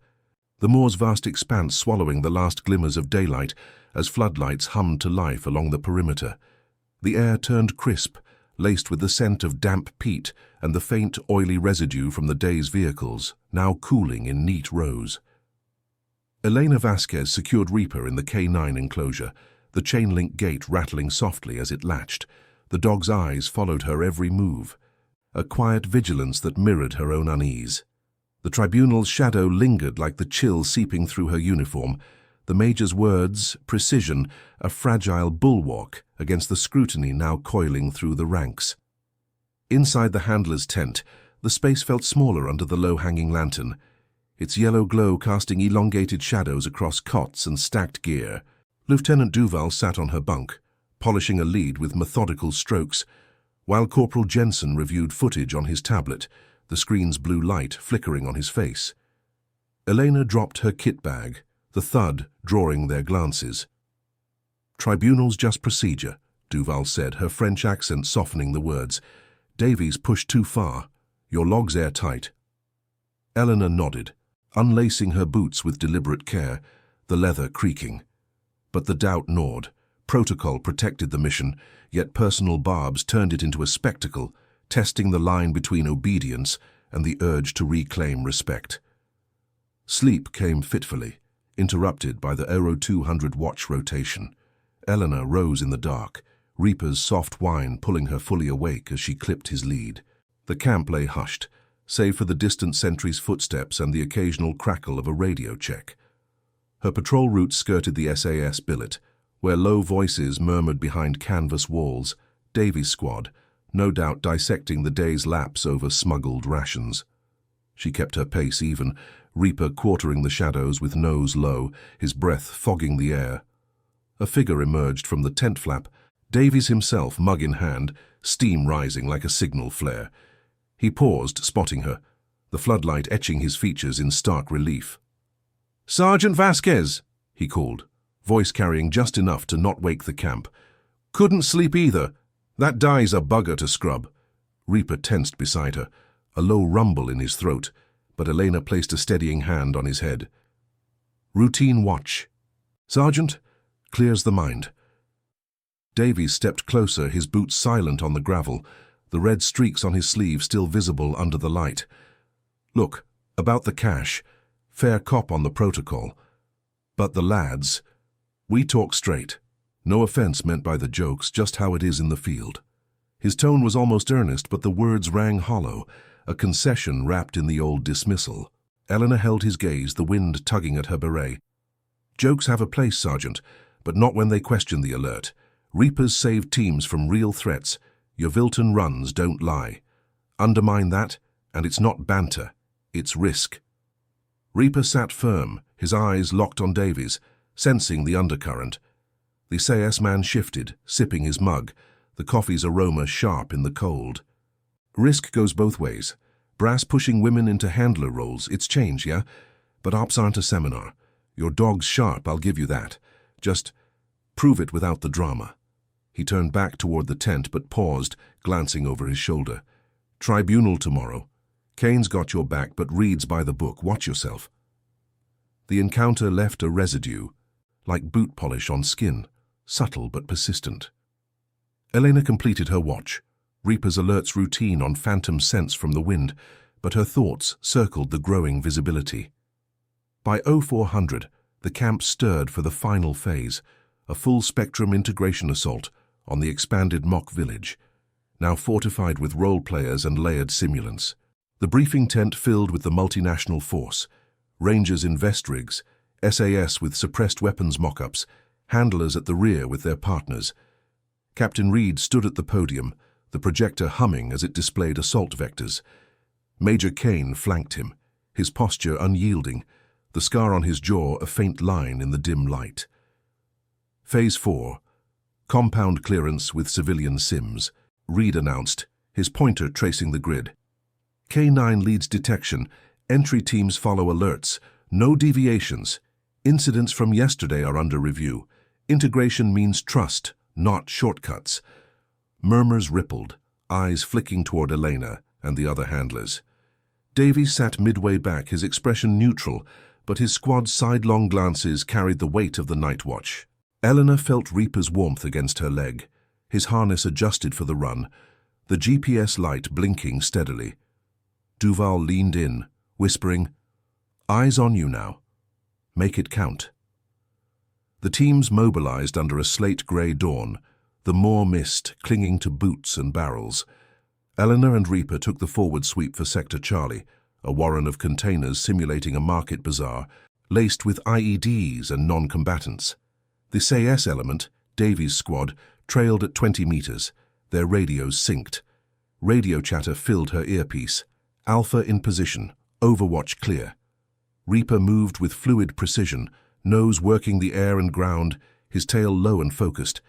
the moor's vast expanse swallowing the last glimmers of daylight as floodlights hummed to life along the perimeter. The air turned crisp, laced with the scent of damp peat and the faint, oily residue from the day's vehicles, now cooling in neat rows. Elena Vasquez secured Reaper in the K9 enclosure, the chain-link gate rattling softly as it latched. The dog's eyes followed her every move, a quiet vigilance that mirrored her own unease. The tribunal's shadow lingered like the chill seeping through her uniform, the major's words, precision, a fragile bulwark against the scrutiny now coiling through the ranks. Inside the handler's tent, the space felt smaller under the low-hanging lantern, its yellow glow casting elongated shadows across cots and stacked gear. Lieutenant Duval sat on her bunk, polishing a lead with methodical strokes, while Corporal Jensen reviewed footage on his tablet, the screen's blue light flickering on his face. Elena dropped her kit bag, the thud drawing their glances. "Tribunal's just procedure," Duval said, her French accent softening the words. "Davies pushed too far. Your log's airtight." Eleanor nodded, unlacing her boots with deliberate care, the leather creaking. But the doubt gnawed. Protocol protected the mission, yet personal barbs turned it into a spectacle, testing the line between obedience and the urge to reclaim respect. Sleep came fitfully, interrupted by the Aero 200 watch rotation. Eleanor rose in the dark, Reaper's soft whine pulling her fully awake as she clipped his lead. The camp lay hushed, save for the distant sentry's footsteps and the occasional crackle of a radio check. Her patrol route skirted the SAS billet, where low voices murmured behind canvas walls, Davies' squad, no doubt dissecting the day's lapse over smuggled rations. She kept her pace even, Reaper quartering the shadows with nose low, his breath fogging the air. A figure emerged from the tent flap, Davies himself mug in hand, steam rising like a signal flare. He paused, spotting her, the floodlight etching his features in stark relief. "Sergeant Vasquez," he called, voice carrying just enough to not wake the camp. "Couldn't sleep either. That dye's a bugger to scrub." Reaper tensed beside her, a low rumble in his throat, but Elena placed a steadying hand on his head. "Routine watch. Sergeant, clears the mind." Davies stepped closer, his boots silent on the gravel, the red streaks on his sleeve still visible under the light. "Look, about the cash, fair cop on the protocol. But the lads, we talk straight. No offense meant by the jokes, just how it is in the field." His tone was almost earnest, but the words rang hollow, a concession wrapped in the old dismissal. Eleanor held his gaze, the wind tugging at her beret. "Jokes have a place, Sergeant, but not when they question the alert. Reapers save teams from real threats. Yeovilton runs don't lie. Undermine that, and it's not banter, it's risk." Reaper sat firm, his eyes locked on Davies, sensing the undercurrent. The SAS man shifted, sipping his mug, the coffee's aroma sharp in the cold. "Risk goes both ways. Brass pushing women into handler roles, it's change, yeah? But ops aren't a seminar. Your dog's sharp, I'll give you that. Just prove it without the drama." He turned back toward the tent but paused, glancing over his shoulder. "Tribunal tomorrow. Kane's got your back but reads by the book. Watch yourself." The encounter left a residue, like boot polish on skin, subtle but persistent. Elena completed her watch, Reaper's alerts routine on phantom scents from the wind, but her thoughts circled the growing visibility. By 0400, the camp stirred for the final phase, a full-spectrum integration assault on the expanded mock village, now fortified with role players and layered simulants. The briefing tent filled with the multinational force, Rangers in vest rigs, SAS with suppressed weapons mock-ups, handlers at the rear with their partners. Captain Reed stood at the podium, the projector humming as it displayed assault vectors. Major Kane flanked him, his posture unyielding, the scar on his jaw a faint line in the dim light. Phase 4. Compound clearance with civilian sims, Reed announced, his pointer tracing the grid. K9 leads detection, entry teams follow alerts, no deviations. Incidents from yesterday are under review. Integration means trust, not shortcuts. Murmurs rippled, eyes flicking toward Elena and the other handlers. Davies sat midway back, his expression neutral, but his squad's sidelong glances carried the weight of the night watch. Eleanor felt Reaper's warmth against her leg, his harness adjusted for the run, the GPS light blinking steadily. Duval leaned in, whispering, "Eyes on you now." Make it count. The teams mobilized under a slate-grey dawn, the moor mist clinging to boots and barrels. Eleanor and Reaper took the forward sweep for Sector Charlie, a warren of containers simulating a market bazaar, laced with IEDs and non-combatants. The SAS element, Davies' squad, trailed at 20 meters, their radios synced. Radio chatter filled her earpiece. Alpha in position, overwatch clear. Reaper moved with fluid precision, nose working the air and ground, his tail low and focused.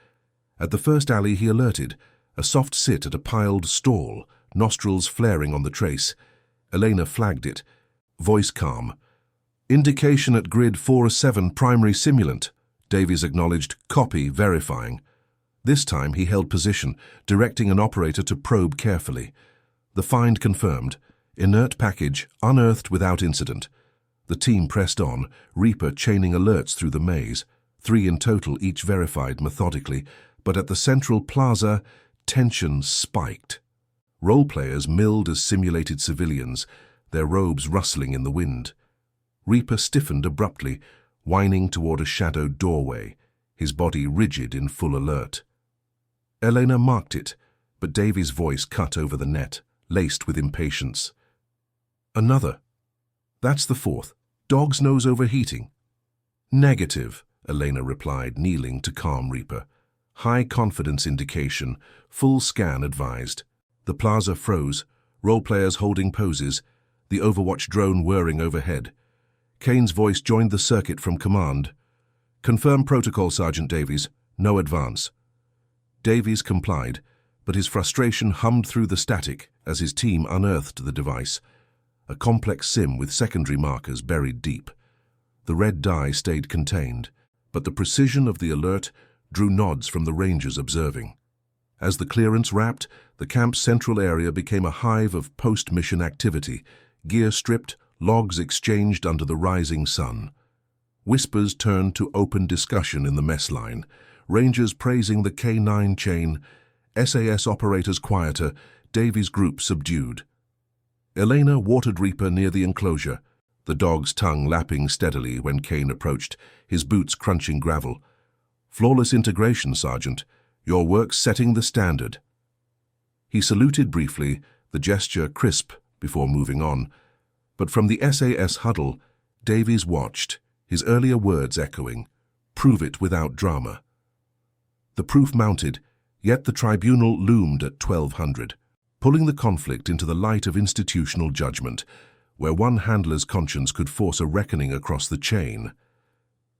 At the first alley he alerted, a soft sit at a piled stall, nostrils flaring on the trace. Elena flagged it, voice calm. Indication at grid 4-7 primary simulant. Davies acknowledged, copy, verifying. This time he held position, directing an operator to probe carefully. The find confirmed. Inert package, unearthed without incident. The team pressed on, Reaper chaining alerts through the maze. 3 in total, each verified methodically, but at the central plaza, tension spiked. Role-players milled as simulated civilians, their robes rustling in the wind. Reaper stiffened abruptly, whining toward a shadowed doorway, his body rigid in full alert. Elena marked it, but Davies' voice cut over the net, laced with impatience. Another. That's the 4th. Dog's nose overheating. Negative, Elena replied, kneeling to calm Reaper. High confidence indication, full scan advised. The plaza froze, role-players holding poses, the Overwatch drone whirring overhead. Kane's voice joined the circuit from command. Confirm protocol, Sergeant Davies. No advance. Davies complied, but his frustration hummed through the static as his team unearthed the device. A complex sim with secondary markers buried deep. The red dye stayed contained, but the precision of the alert drew nods from the rangers observing. As the clearance wrapped, the camp's central area became a hive of post-mission activity, gear stripped, logs exchanged under the rising sun. Whispers turned to open discussion in the mess line, rangers praising the K9 chain, SAS operators quieter, Davies' group subdued. Elena watered Reaper near the enclosure, the dog's tongue lapping steadily when Kane approached, his boots crunching gravel. Flawless integration, Sergeant. Your work's setting the standard. He saluted briefly, the gesture crisp before moving on. But from the SAS huddle, Davies watched, his earlier words echoing, prove it without drama. The proof mounted, yet the tribunal loomed at 1200, pulling the conflict into the light of institutional judgment, where one handler's conscience could force a reckoning across the chain.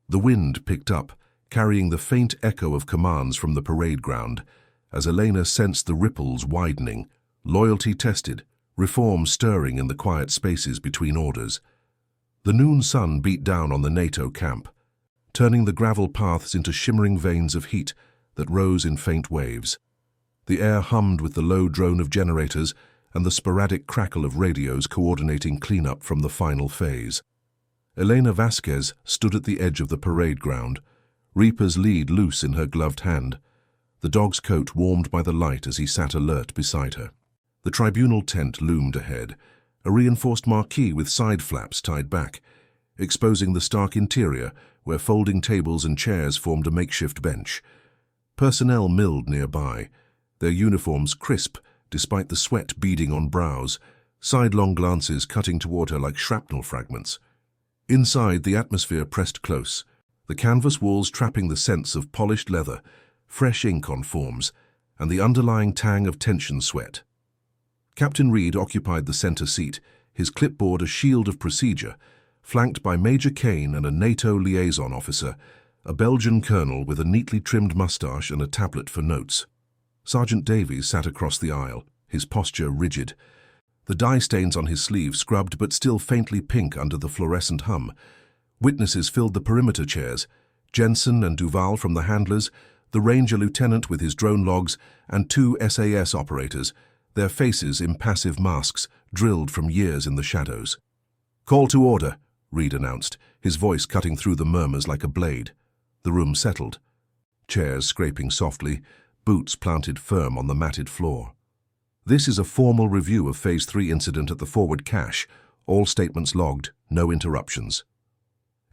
The wind picked up, carrying the faint echo of commands from the parade ground, as Elena sensed the ripples widening, loyalty tested, reform stirring in the quiet spaces between orders. The noon sun beat down on the NATO camp, turning the gravel paths into shimmering veins of heat that rose in faint waves. The air hummed with the low drone of generators and the sporadic crackle of radios coordinating cleanup from the final phase. Elena Vasquez stood at the edge of the parade ground, Reaper's lead loose in her gloved hand. The dog's coat warmed by the light as he sat alert beside her. The tribunal tent loomed ahead, a reinforced marquee with side flaps tied back, exposing the stark interior where folding tables and chairs formed a makeshift bench. Personnel milled nearby, their uniforms crisp despite the sweat beading on brows, sidelong glances cutting toward her like shrapnel fragments. Inside, the atmosphere pressed close, the canvas walls trapping the sense of polished leather, fresh ink on forms, and the underlying tang of tension sweat. Captain Reed occupied the center seat, his clipboard a shield of procedure, flanked by Major Kane and a NATO liaison officer, a Belgian colonel with a neatly trimmed mustache and a tablet for notes. Sergeant Davies sat across the aisle, his posture rigid. The dye stains on his sleeve scrubbed but still faintly pink under the fluorescent hum. Witnesses filled the perimeter chairs, Jensen and Duval from the handlers, the ranger lieutenant with his drone logs, and 2 SAS operators, their faces impassive masks drilled from years in the shadows. "Call to order," Reed announced, his voice cutting through the murmurs like a blade. The room settled. Chairs scraping softly, boots planted firm on the matted floor. "This is a formal review of Phase 3 incident at the forward cache. All statements logged, no interruptions."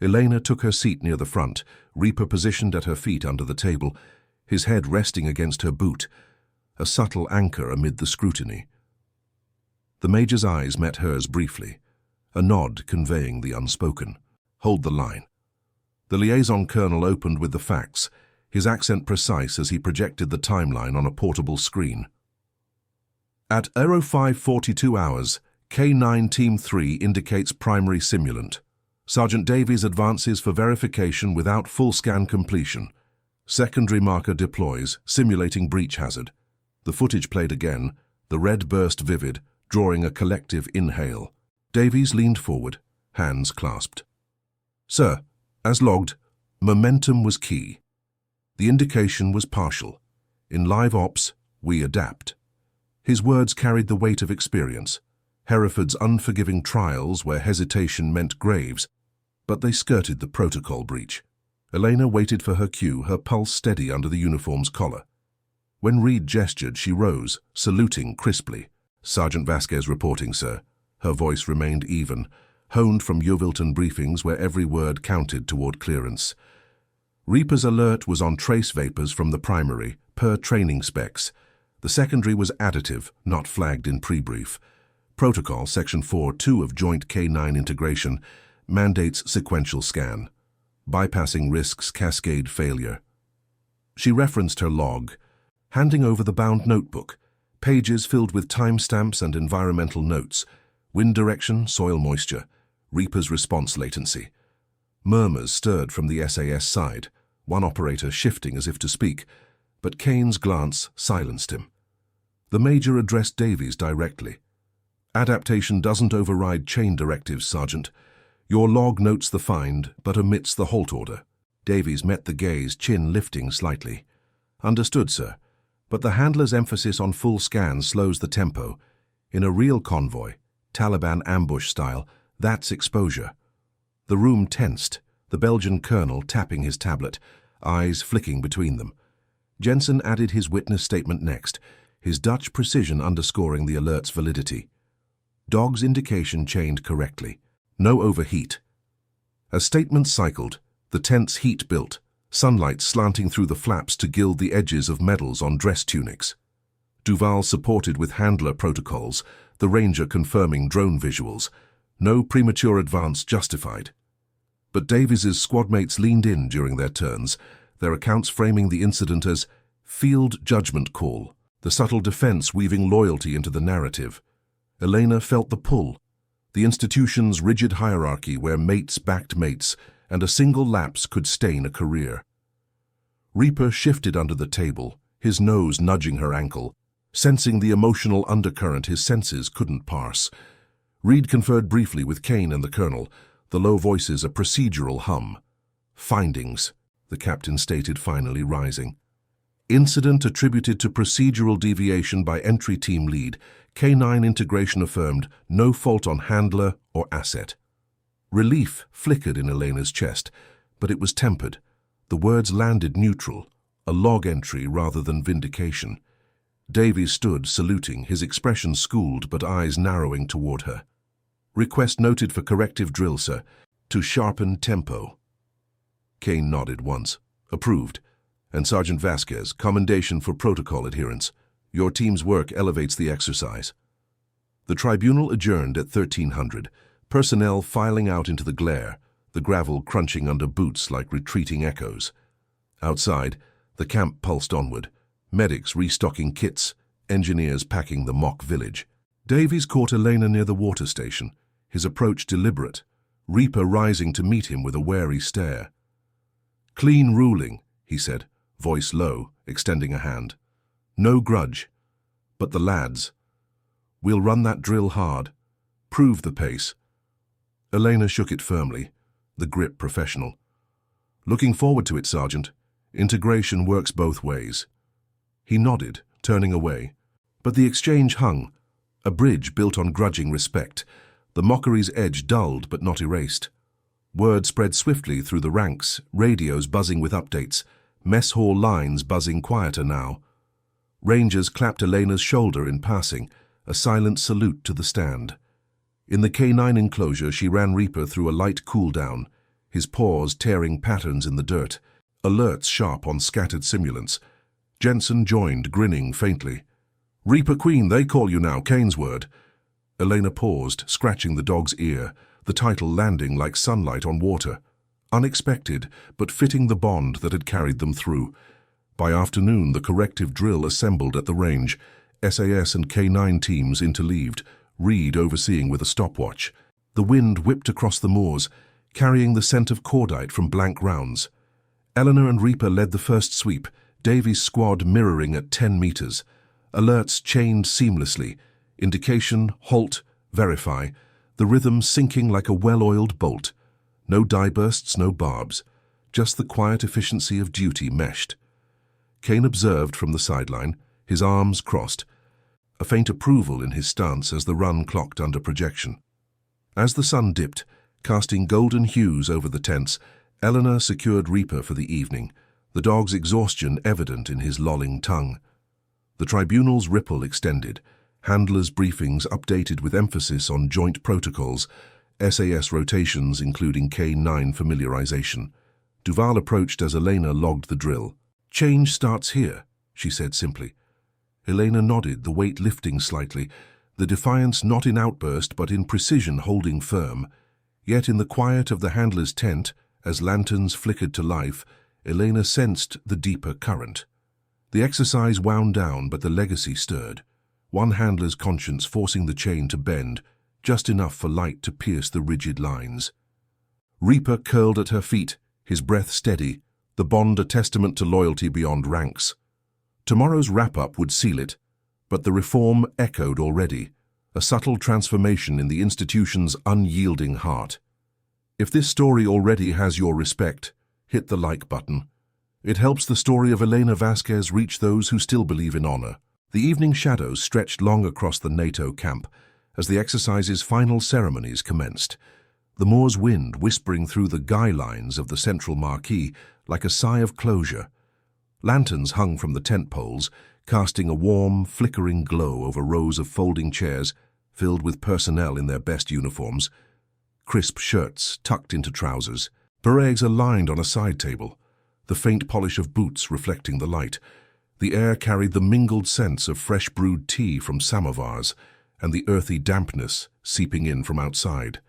Elena took her seat near the front, Reaper positioned at her feet under the table, his head resting against her boot, a subtle anchor amid the scrutiny. The Major's eyes met hers briefly, a nod conveying the unspoken. "Hold the line." The liaison colonel opened with the facts, his accent precise as he projected the timeline on a portable screen. At 05:42 hours, K9 Team 3 indicates primary simulant. Sergeant Davies advances for verification without full scan completion. Secondary marker deploys, simulating breach hazard. The footage played again, the red burst vivid, drawing a collective inhale. Davies leaned forward, hands clasped. "Sir, as logged, momentum was key. The indication was partial. In live ops, we adapt." His words carried the weight of experience. Hereford's unforgiving trials where hesitation meant graves, but they skirted the protocol breach. Elena waited for her cue, her pulse steady under the uniform's collar. When Reed gestured, she rose, saluting crisply. "Sergeant Vasquez reporting, sir." Her voice remained even, honed from Yeovilton briefings where every word counted toward clearance. Reaper's alert was on trace vapors from the primary, per training specs. The secondary was additive, not flagged in pre-brief. Protocol Section 4.2 of Joint K9 integration mandates sequential scan. Bypassing risks cascade failure. She referenced her log, handing over the bound notebook, pages filled with timestamps and environmental notes, wind direction, soil moisture, Reaper's response latency. Murmurs stirred from the SAS side, one operator shifting as if to speak, but Kane's glance silenced him. The Major addressed Davies directly. "Adaptation doesn't override chain directives, Sergeant. Your log notes the find, but omits the halt order." Davies met the gaze, chin lifting slightly. "Understood, sir. But the handler's emphasis on full scan slows the tempo. In a real convoy, Taliban ambush style, that's exposure." The room tensed, the Belgian colonel tapping his tablet, eyes flicking between them. Jensen added his witness statement next, his Dutch precision underscoring the alert's validity. Dog's indication chained correctly. No overheat. As statements cycled, the tense heat built, sunlight slanting through the flaps to gild the edges of medals on dress tunics. Duval supported with handler protocols, the Ranger confirming drone visuals. No premature advance justified. But Davies's squadmates leaned in during their turns, their accounts framing the incident as field judgment call, the subtle defense weaving loyalty into the narrative. Elena felt the pull, the institution's rigid hierarchy where mates backed mates, and a single lapse could stain a career. Reaper shifted under the table, his nose nudging her ankle, sensing the emotional undercurrent his senses couldn't parse. Reed conferred briefly with Kane and the colonel, the low voices a procedural hum. "Findings," the captain stated, finally rising. "Incident attributed to procedural deviation by entry team lead. K9 integration affirmed, no fault on handler or asset." Relief flickered in Elena's chest, but it was tempered. The words landed neutral, a log entry rather than vindication. Davies stood, saluting, his expression schooled but eyes narrowing toward her. "Request noted for corrective drill, sir, to sharpen tempo." Kane nodded once. "Approved. And Sergeant Vasquez, commendation for protocol adherence. Your team's work elevates the exercise." The tribunal adjourned at 1300, personnel filing out into the glare, the gravel crunching under boots like retreating echoes. Outside, the camp pulsed onward, medics restocking kits, engineers packing the mock village. Davies caught Elena near the water station, his approach deliberate, Reaper rising to meet him with a wary stare. "Clean ruling," he said, voice low, extending a hand. "No grudge. But the lads. We'll run that drill hard. Prove the pace." Elena shook it firmly, the grip professional. "Looking forward to it, Sergeant. Integration works both ways." He nodded, turning away. But the exchange hung, a bridge built on grudging respect, the mockery's edge dulled but not erased. Word spread swiftly through the ranks, radios buzzing with updates, mess hall lines buzzing quieter now. Rangers clapped Elena's shoulder in passing, a silent salute to the stand. In the K9 enclosure, she ran Reaper through a light cool-down, his paws tearing patterns in the dirt, alerts sharp on scattered simulants. Jensen joined, grinning faintly. "Reaper Queen, they call you now, Kane's word." Elena paused, scratching the dog's ear, the title landing like sunlight on water. Unexpected, but fitting the bond that had carried them through. By afternoon, the corrective drill assembled at the range. SAS and K9 teams interleaved, Reed overseeing with a stopwatch. The wind whipped across the moors, carrying the scent of cordite from blank rounds. Eleanor and Reaper led the first sweep, Davy's squad mirroring at 10 meters. Alerts chained seamlessly, indication, halt, verify, the rhythm syncing like a well-oiled bolt. No dye bursts, no barbs, just the quiet efficiency of duty meshed. Kane observed from the sideline, his arms crossed, a faint approval in his stance as the run clocked under projection. As the sun dipped, casting golden hues over the tents, Eleanor secured Reaper for the evening, the dog's exhaustion evident in his lolling tongue. The tribunal's ripple extended, handlers' briefings updated with emphasis on joint protocols, SAS rotations including K9 familiarization. Duval approached as Elena logged the drill. "Change starts here," she said simply. Elena nodded, the weight lifting slightly, the defiance not in outburst but in precision holding firm. Yet in the quiet of the handler's tent, as lanterns flickered to life, Elena sensed the deeper current. The exercise wound down, but the legacy stirred. One handler's conscience forcing the chain to bend, just enough for light to pierce the rigid lines. Reaper curled at her feet, his breath steady, the bond a testament to loyalty beyond ranks. Tomorrow's wrap-up would seal it, but the reform echoed already, a subtle transformation in the institution's unyielding heart. If this story already has your respect, hit the like button. It helps the story of Elena Vasquez reach those who still believe in honor. The evening shadows stretched long across the NATO camp as the exercise's final ceremonies commenced, the moor's wind whispering through the guy lines of the central marquee like a sigh of closure. Lanterns hung from the tent poles, casting a warm, flickering glow over rows of folding chairs filled with personnel in their best uniforms, crisp shirts tucked into trousers, berets aligned on a side table, the faint polish of boots reflecting the light. The air carried the mingled scents of fresh brewed tea from samovars and the earthy dampness seeping in from outside,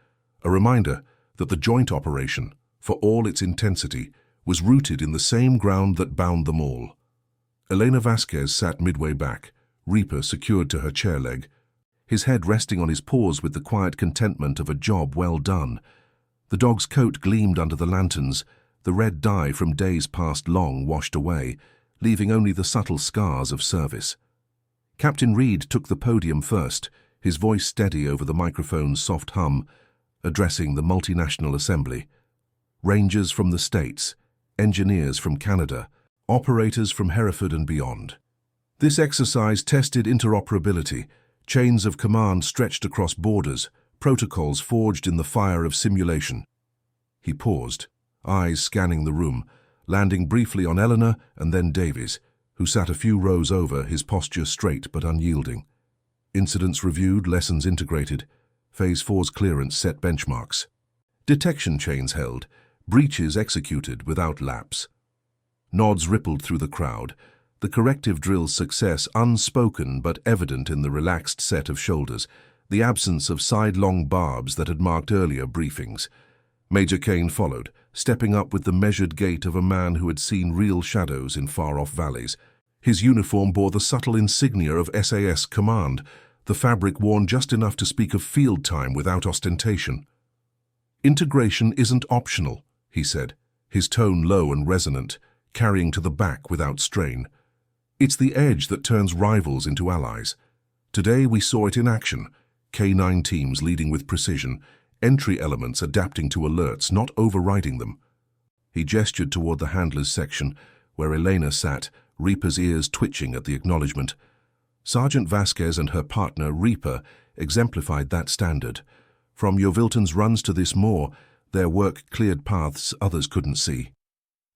a reminder that the joint operation, for all its intensity, was rooted in the same ground that bound them all. Elena Vasquez sat midway back, Reaper secured to her chair leg, his head resting on his paws with the quiet contentment of a job well done. The dog's coat gleamed under the lanterns, the red dye from days past long washed away, leaving only the subtle scars of service. Captain Reed took the podium first, his voice steady over the microphone's soft hum, addressing the multinational assembly. Rangers from the States, engineers from Canada, operators from Hereford and beyond. This exercise tested interoperability, chains of command stretched across borders, protocols forged in the fire of simulation. He paused, eyes scanning the room, landing briefly on Eleanor and then Davies, who sat a few rows over, his posture straight but unyielding. Incidents reviewed, lessons integrated. Phase 4's clearance set benchmarks. Detection chains held, breaches executed without lapse. Nods rippled through the crowd, the corrective drill's success unspoken but evident in the relaxed set of shoulders, the absence of sidelong barbs that had marked earlier briefings. Major Kane followed, stepping up with the measured gait of a man who had seen real shadows in far-off valleys. His uniform bore the subtle insignia of SAS command, the fabric worn just enough to speak of field time without ostentation. "Integration isn't optional," he said, his tone low and resonant, carrying to the back without strain. "It's the edge that turns rivals into allies. Today we saw it in action, K9 teams leading with precision, entry elements adapting to alerts, not overriding them." He gestured toward the handlers section, where Elena sat, Reaper's ears twitching at the acknowledgement. Sergeant Vasquez and her partner, Reaper, exemplified that standard. From Yeovilton's runs to this moor, their work cleared paths others couldn't see.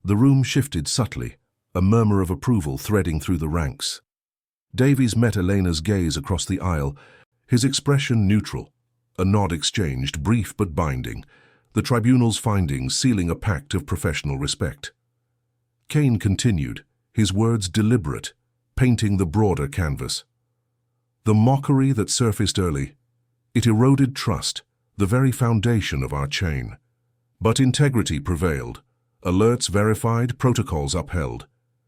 The room shifted subtly, a murmur of approval threading through the ranks. Davies met Elena's gaze across the aisle, his expression neutral, a nod exchanged, brief but binding. the tribunal's findings sealing a pact of professional respect. Kane continued, his words deliberate, painting the broader canvas. The mockery that surfaced early, it eroded trust, the very foundation of our chain. But integrity prevailed, alerts verified, protocols upheld.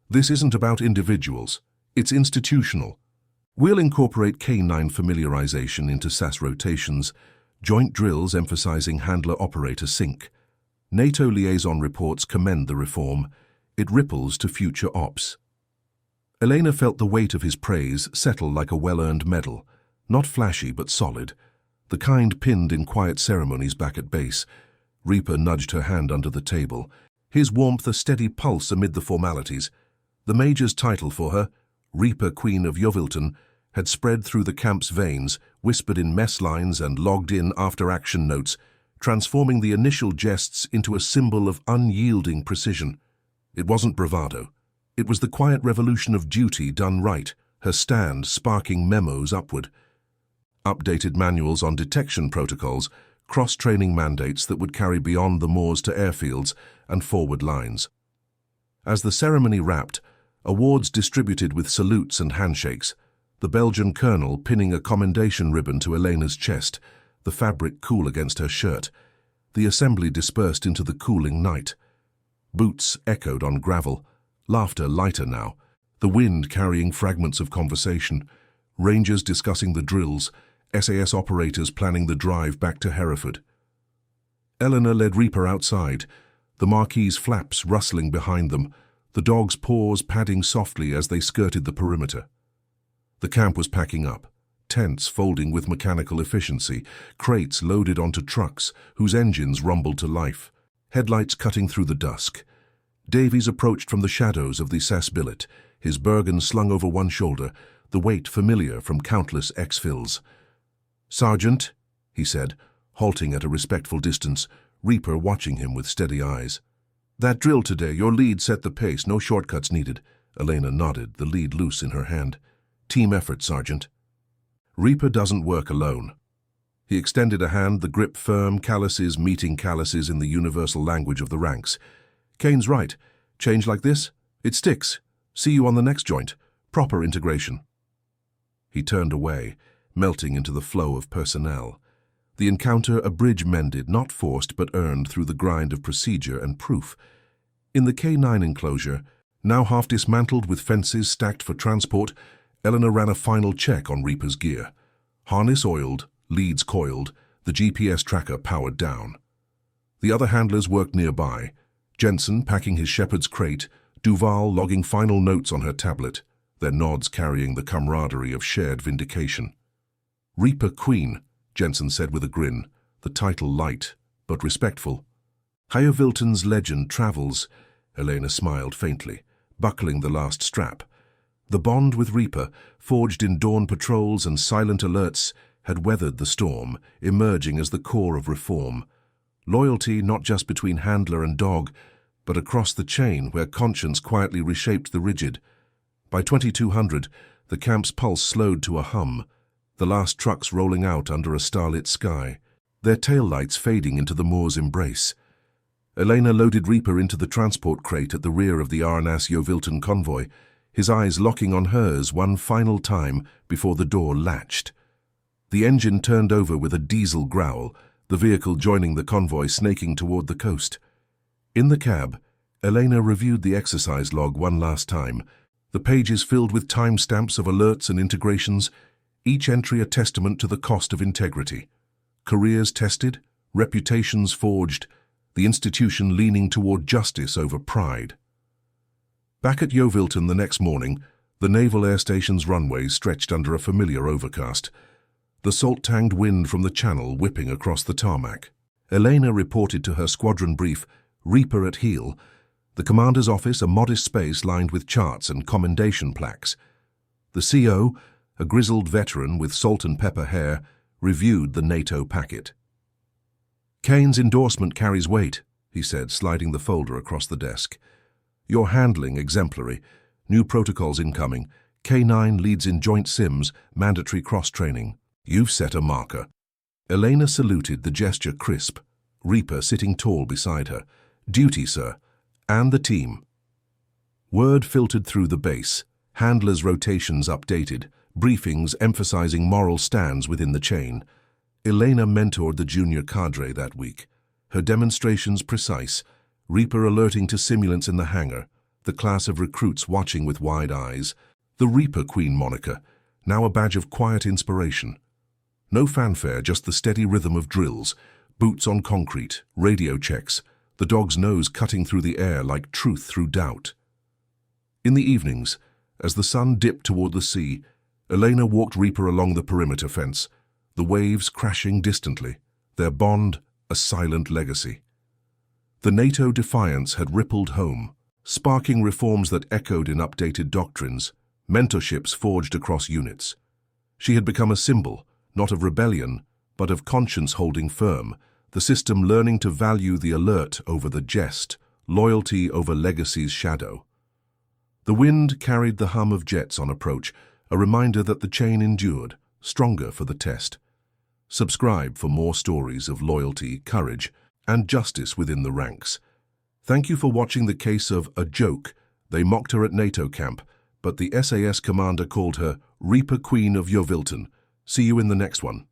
This isn't about individuals, it's institutional. We'll incorporate K9 familiarization into SAS rotations, joint drills emphasizing handler-operator sync. NATO liaison reports commend the reform. It ripples to future ops. Elena felt the weight of his praise settle like a well-earned medal, not flashy but solid, the kind pinned in quiet ceremonies back at base. Reaper nudged her hand under the table, his warmth a steady pulse amid the formalities. The Major's title for her, Reaper Queen of Yeovilton, had spread through the camp's veins, whispered in mess lines and logged in after-action notes, transforming the initial jests into a symbol of unyielding precision. It wasn't bravado. It was the quiet revolution of duty done right, her stand sparking memos upward. Updated manuals on detection protocols, cross-training mandates that would carry beyond the moors to airfields and forward lines. As the ceremony wrapped, awards distributed with salutes and handshakes, the Belgian colonel pinning a commendation ribbon to Elena's chest, the fabric cool against her shirt. The assembly dispersed into the cooling night. Boots echoed on gravel, laughter lighter now, the wind carrying fragments of conversation, rangers discussing the drills, SAS operators planning the drive back to Hereford. Eleanor led Reaper outside, the marquee's flaps rustling behind them, the dog's paws padding softly as they skirted the perimeter. The camp was packing up, tents folding with mechanical efficiency, crates loaded onto trucks whose engines rumbled to life, headlights cutting through the dusk. Davies approached from the shadows of the SAS billet, his Bergen slung over one shoulder, the weight familiar from countless exfils. "Sergeant," he said, halting at a respectful distance, Reaper watching him with steady eyes. "That drill today, your lead set the pace, no shortcuts needed." Elena nodded, the lead loose in her hand. "Team effort, Sergeant." Reaper doesn't work alone. He extended a hand, the grip firm, calluses meeting calluses in the universal language of the ranks. "Kane's right. Change like this? It sticks. See you on the next joint. Proper integration." He turned away, melting into the flow of personnel. The encounter a bridge mended, not forced but earned through the grind of procedure and proof. In the K9 enclosure, now half dismantled with fences stacked for transport, Eleanor ran a final check on Reaper's gear. Harness oiled, leads coiled, the GPS tracker powered down. The other handlers worked nearby, Jensen packing his shepherd's crate, Duval logging final notes on her tablet, their nods carrying the camaraderie of shared vindication. "Reaper Queen," Jensen said with a grin, the title light, but respectful. "Yeovilton's legend travels," Elena smiled faintly, buckling the last strap. The bond with Reaper, forged in dawn patrols and silent alerts, had weathered the storm, emerging as the core of reform. Loyalty not just between handler and dog, but across the chain where conscience quietly reshaped the rigid. By 2200, the camp's pulse slowed to a hum, the last trucks rolling out under a starlit sky, their taillights fading into the moor's embrace. Elena loaded Reaper into the transport crate at the rear of the RNAS Yeovilton convoy, his eyes locking on hers one final time before the door latched. The engine turned over with a diesel growl, the vehicle joining the convoy snaking toward the coast. In the cab, Elena reviewed the exercise log one last time, the pages filled with timestamps of alerts and integrations, each entry a testament to the cost of integrity. Careers tested, reputations forged, the institution leaning toward justice over pride. Back at Yeovilton the next morning, the Naval Air Station's runways stretched under a familiar overcast, the salt-tanged wind from the channel whipping across the tarmac. Elena reported to her squadron brief, Reaper at heel, the commander's office a modest space lined with charts and commendation plaques. The CO, a grizzled veteran with salt and pepper hair, reviewed the NATO packet. "Kane's endorsement carries weight," he said, sliding the folder across the desk. "Your handling exemplary. New protocols incoming. K9 leads in joint sims, mandatory cross-training. You've set a marker." Elena saluted, the gesture crisp. Reaper sitting tall beside her. "Duty, sir. And the team." Word filtered through the base, handlers' rotations updated, briefings emphasizing moral stands within the chain. Elena mentored the junior cadre that week. Her demonstrations precise, Reaper alerting to simulants in the hangar, the class of recruits watching with wide eyes. The Reaper Queen moniker, now a badge of quiet inspiration. No fanfare, just the steady rhythm of drills, boots on concrete, radio checks, the dog's nose cutting through the air like truth through doubt. In the evenings, as the sun dipped toward the sea, Elena walked Reaper along the perimeter fence, the waves crashing distantly, their bond a silent legacy. The NATO defiance had rippled home, sparking reforms that echoed in updated doctrines, mentorships forged across units. She had become a symbol, not of rebellion, but of conscience holding firm, the system learning to value the alert over the jest, loyalty over legacy's shadow. The wind carried the hum of jets on approach, a reminder that the chain endured, stronger for the test. Subscribe for more stories of loyalty, courage, and justice within the ranks. Thank you for watching the case of a joke. They mocked her at NATO camp, but the SAS commander called her Reaper Queen of Yeovilton. See you in the next one.